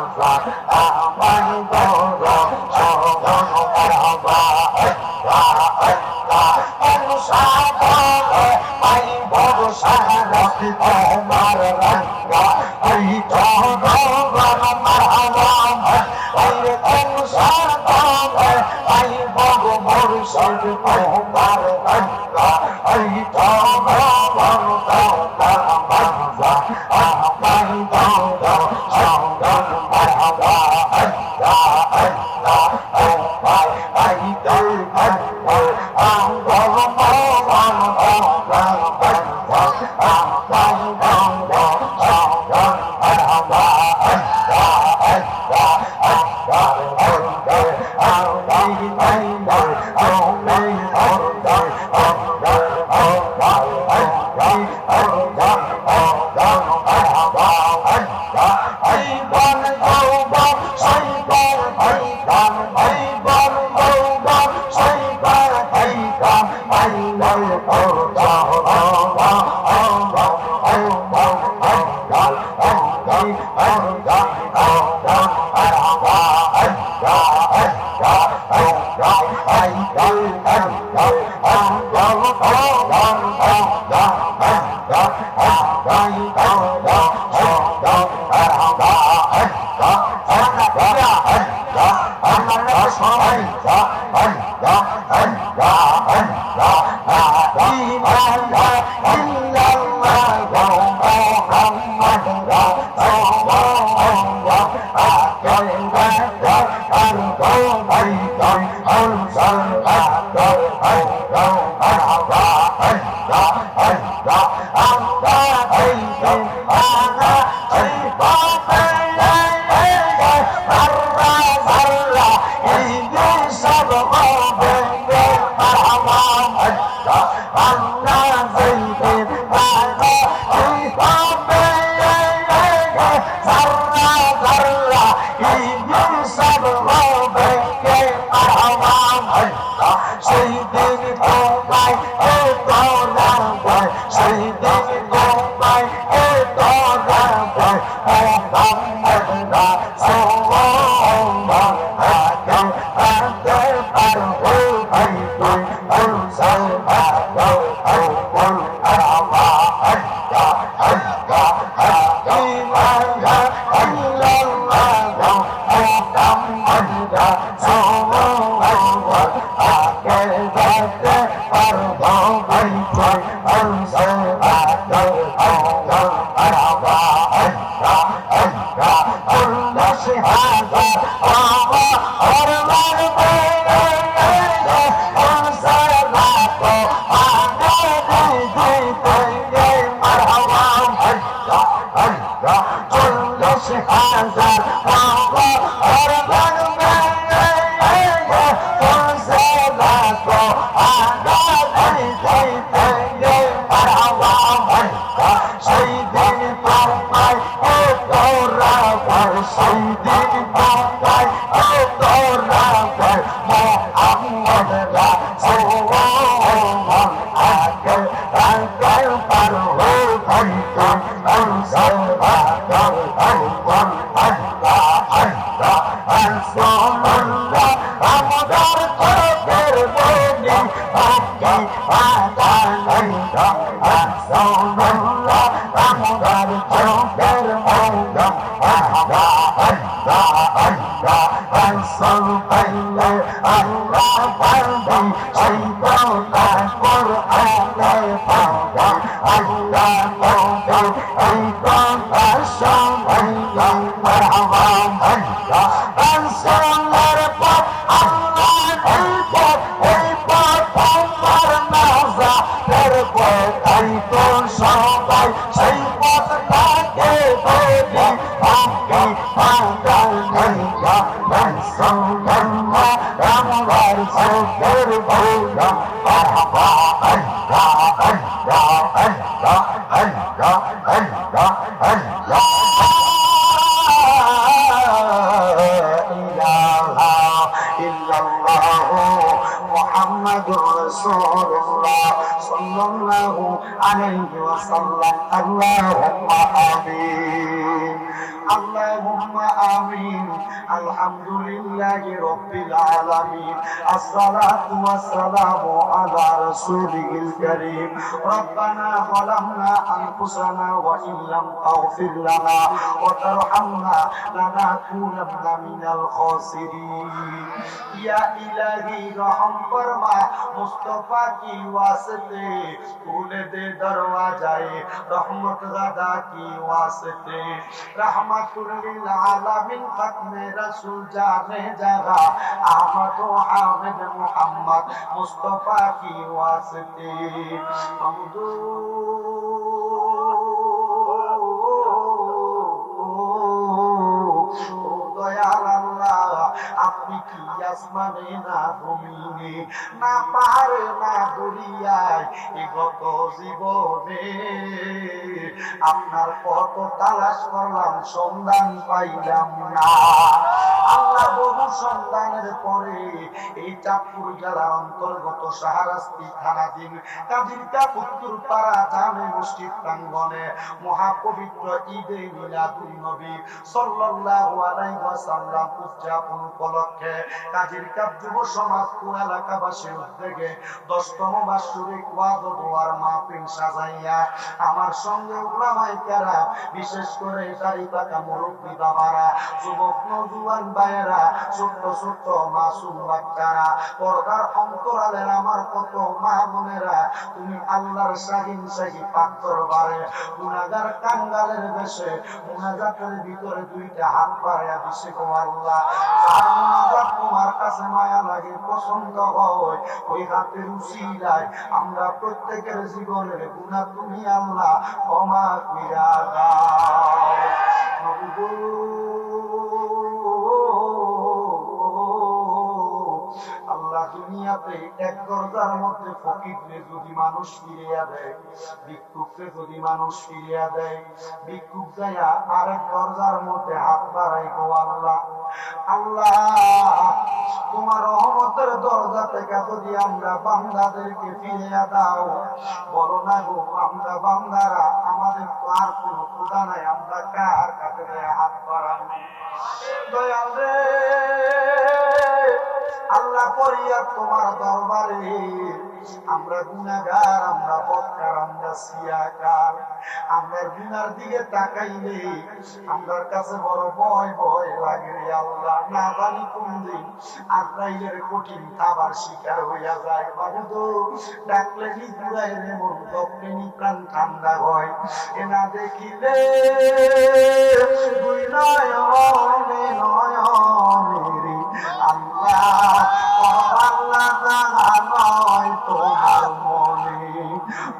আমায় গরম সবন বাবা তোমার রঙ্গা এই জগৎ মারহাম এই সংসার এই বগ মুর্শিদ তোমার রঙ্গা এই জগৎ মারহাবা আমায় দাও দাও সঙ্গন মারহাবা আল্লাহ আল্লাহ তোমার এই দিল আল্লাহ আঙ্গল মন Allah আল্লাহ যেদিন পাগল হবে জাররা জাররা হিসাব হবে কে আওয়াম আল্লাহ সেই দিন তোমায় এ তোরা ভাই সেই দিন তোমায় এ তোরা ভাই মোহাম্মদ রাসূলুল্লাহ আগে আগে পারবো ভাই তুই বলছাল ভালো বল আওয়া আল্লাহ আল্লাহ ইলাহা ইল্লাল্লাহ মুহাম্মদ রাসূলুল্লাহ আগে আগে পারবো ভাই তুই বলছাল ভালো আওয়া আল্লাহ আল্লাহ আল্লাহ শাহাদা আওয়া আর মারবে الصلاة والسلام على رسوله الكريم ربنا ظلمنا أنفسنا وإن لم تغفر لنا وترحمنا لنكونن من الخاسرين يا إلهي رحم فرما मुस्तफा की वास्ते खुले दे दरवाजाए रहमत गदा की वास्ते रहमतुल लिल आलमीन खत्मे रसूल जाने जगह अहमद हामिद मुहम्मद मुस्तफा की वास्ते দয়াল আল্লাহ আপনি কি আসমানে না জমিনে না পাহাড়ে না দরিয়ায় বিগত জীবনে আপনার কত তালাশ করলাম সন্ধান পাইলাম না আল্লাহ বহু সন্ধানের পরে এই চাঁদপুর জেলার অন্তর্গত শাহরাস্তি থানাধীন কাজিরকা পুত্তুর পাড়া জামে মসজিদ প্রাঙ্গণে মহাপবিত্র ঈদে মিলাদুন নবী সাল্লাল্লাহু আলাইহি ওয়াসাল্লাম উদযাপন উপলক্ষে কাজিরকা যুব সমাজ ও এলাকাবাসীর উদ্যোগে 10তম বার্ষিক ওয়াজ ও দোয়ার মাহফিল সাজাইয়া আমার সঙ্গে উলামায়ে কেরাম বিশেষ করে দাড়ি পাকা মুরব্বি বাবারা যুবক নওজোয়ান ভাইয়েরা ছোট্ট ছোট্ট মাসুম বাচ্চারা পর্দার অন্তরালের আমার কত মা বোনেরা তুমি আল্লাহর শাহিন শাহী পাক দরবারে গুনাহগার কাঙ্গালের বেশে মুনাজাতের ভিতরে দুইটা হাত বাড়ায়া দিছে গো আল্লাহ যার মুনাজাত তোমার কাছে মায়া লাগে পছন্দ হয় ওই হাতের উসিলায় আমরা প্রত্যেকের জীবনের গুনাহ তুমি আল্লাহ ক্ষমা কইরা দাও আল্লাহ তুমি দুনিয়াতে এক দরজার মধ্যে ফকিরকে যদি মানুষ ফিরিয়া দেয়, ভিক্ষুককে যদি মানুষ ফিরিয়া দেয়, ভিক্ষুক যাইয়া আরেক দরজার মধ্যে হাত বাড়াই, গো আল্লাহ, আল্লাহ তোমার রহমতের দরজা থেকে যদি আমরা বান্দাদেরকে ফিরিয়া দাও, বলো না গো আমরা বান্দারা, আমাদের তো আর কোনো খোদা নাই, আমরা কার কাছে হাত বাড়াবো? দয়াল রে আল্লাহ, ফরিয়াদ তোমার দরবারে, আমরা গুনাহগার, আমরা বদকার, আমরা সিয়াকার, আমরা গুনার দিকে তাকাইলে আমার কাছে বড় ভয় ভয় লাগে রে আল্লাহ। না জানি কোন দিন আজরাইলের কঠিন খাবার শিকার হইয়া যায়। বাবু তো ডাকলে নি ঘুরাই রে মন, তপলে নি প্রাণ ঠান্ডা হয়। এ না দেখিলে দুই নয়নে নয়নে আল্লাহ, আল্লাহ জানা নয় তোমার মনে।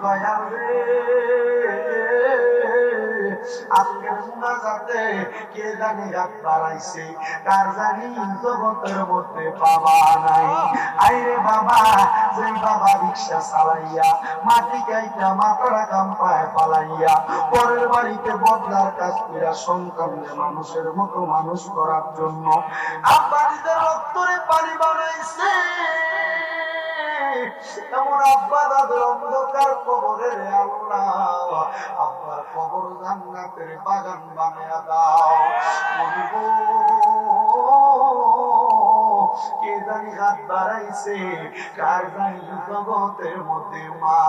দয়াল রে আজকের মুনাজাতে কে জানি হাত বাড়াইছে, কার জানি জগতের মধ্যে বাবা নাই। আইরে বাবা, যে বাবা রিক্সা চালাইয়া মাটি গাইটা মাথারা কাম্পায় পালাইয়া পরের বাড়িতে বদলার কাজ কইরা সন্তানকে মানুষের মতো মানুষ করার জন্য আব্বা নিজের রক্তরে পানি বানাইছে, এমন আব্বা দাদের অন্ধকার কবরে রে আল্লাহ, আব্বার কবর জান্নাতের বাগান বানিয়ে দাও। কে জানি হাত বাড়াইছে, কার জানি জগতের মধ্যে মা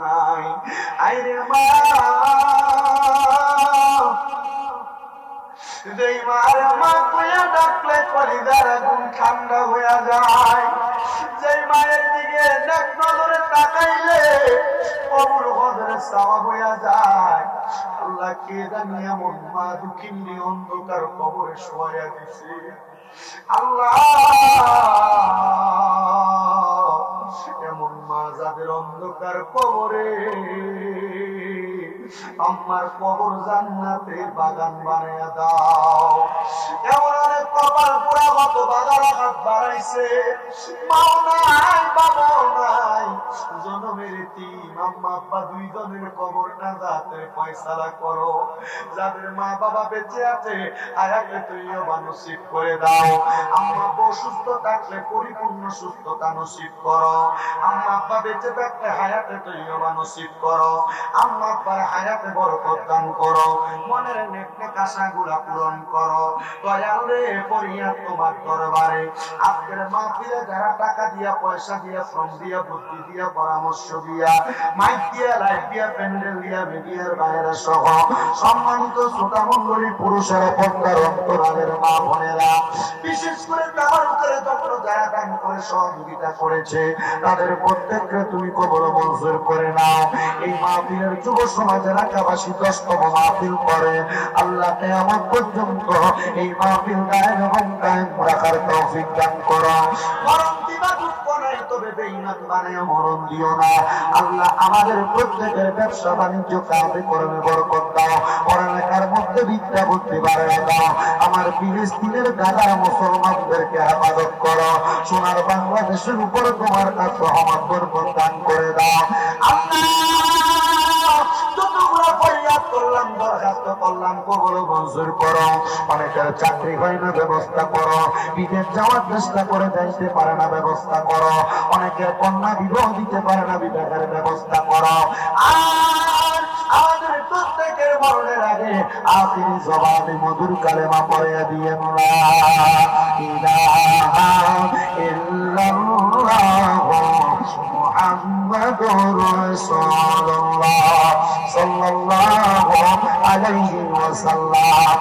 নাই। আইরে মা, যেই মার মা কইয়া ডাকলে কলিজার আগুন ঠান্ডা হইয়া যায়, যেই মায়ের দিকে এক নজরে তাকাইলে কবর হজরে চাওয়া হইয়া যায়। আল্লাহ, কে জানি এমন মা দুঃখিনী অন্ধকার কবরে শোয়া দিছে। আল্লাহ, এমন মা যাদের অন্ধকার কবরে, আমার কবর জান্নাতের বাগান বানিয়ে দাও। এমন অনেক কপাল পোড়া মতো বাগান হাত বাড়াইছে, মাও নাই বাবাও নাই, জনমের তিন আম্মা আব্বা দুইজনের কবর না যাতে ফয়সালা করো। যাদের মা বাবা বেঁচে আছে আয়াকে তুইও নসিব করে দাও। আম্মা আব্বা অসুস্থ থাকলে পরিপূর্ণ সুস্থতা নসিব করো। আম্মা আব্বা বেঁচে থাকলে হায়াতে তুইও নসিব করো। আম্মা আব্বার হায়াতে বরকত দান করো, মনের নেক নেক আশাগুলা পূরণ করো। দয়াল রে ফরিয়াদ তোমার দরবারে, আজকের মাহফিলে যারা টাকা দিয়া, পয়সা দিয়া, শ্রম দিয়া, বুদ্ধি দিয়া, পরামর্শ দিয়া, মাইক দিয়া, লাইট দিয়া, প্যান্ডেল দিয়া, মিডিয়ার বাইরে সহ সম্মানিত শ্রোতা মণ্ডলী, পুরুষেরা, পর্দার অন্তরালের মা বোনেরা, বিশেষ করে তাবারুকের জন্য যারা দান করে সহযোগিতা করেছে, তাদের প্রত্যেককে তুমি কবুল মঞ্জুর করে নাও। এই মাহফিলের যুব সমাজের এলাকাবাসী 10তম মাহফিল করে, আল্লাহ কিয়ামত পর্যন্ত এই মাহফিল কায়েম এবং কায়েম রাখার তৌফিক দান করো। মরণ দিবা দুঃখ নাই, তবে বেঈমান বানায়া মরণ দিও না। আল্লাহ, আমাদের প্রত্যেকের ব্যবসা বাণিজ্য কাজে কর্মে বরকত দাও, পড়ালেখার মধ্যে বিদ্যা বুদ্ধি বাড়ায় দাও। আমার ফিলিস্তিনের গাদা মুসলমানদেরকে হেফাজত করো। সোনার বাংলাদেশের উপরে তোমার কাছে রহমত বরকত দান করে দাও। আল্লাহ, যতগুলো ফরিয়াদ করলাম, দরখাস্ত করলাম, কবুল মঞ্জুর করো। অনেকের চাকরি হয় না, ব্যবস্থা করো। বিদেশ যাওয়ার চেষ্টা করে যাইতে পারে না, ব্যবস্থা করো। অনেকের কন্যা বিবাহ দিতে পারে না, বিবাহের ব্যবস্থা করো। আর আমাদের প্রত্যেকের মরণের আগে আখিরি জবানে মধুর কালেমা পড়ে দিয়ে লা ইলাহা ইল্লাল্লাহ মুহাম্মাদুর রাসূলুল্লাহ সাল্লাল্লাহু আলাইহি ওয়াসাল্লাম।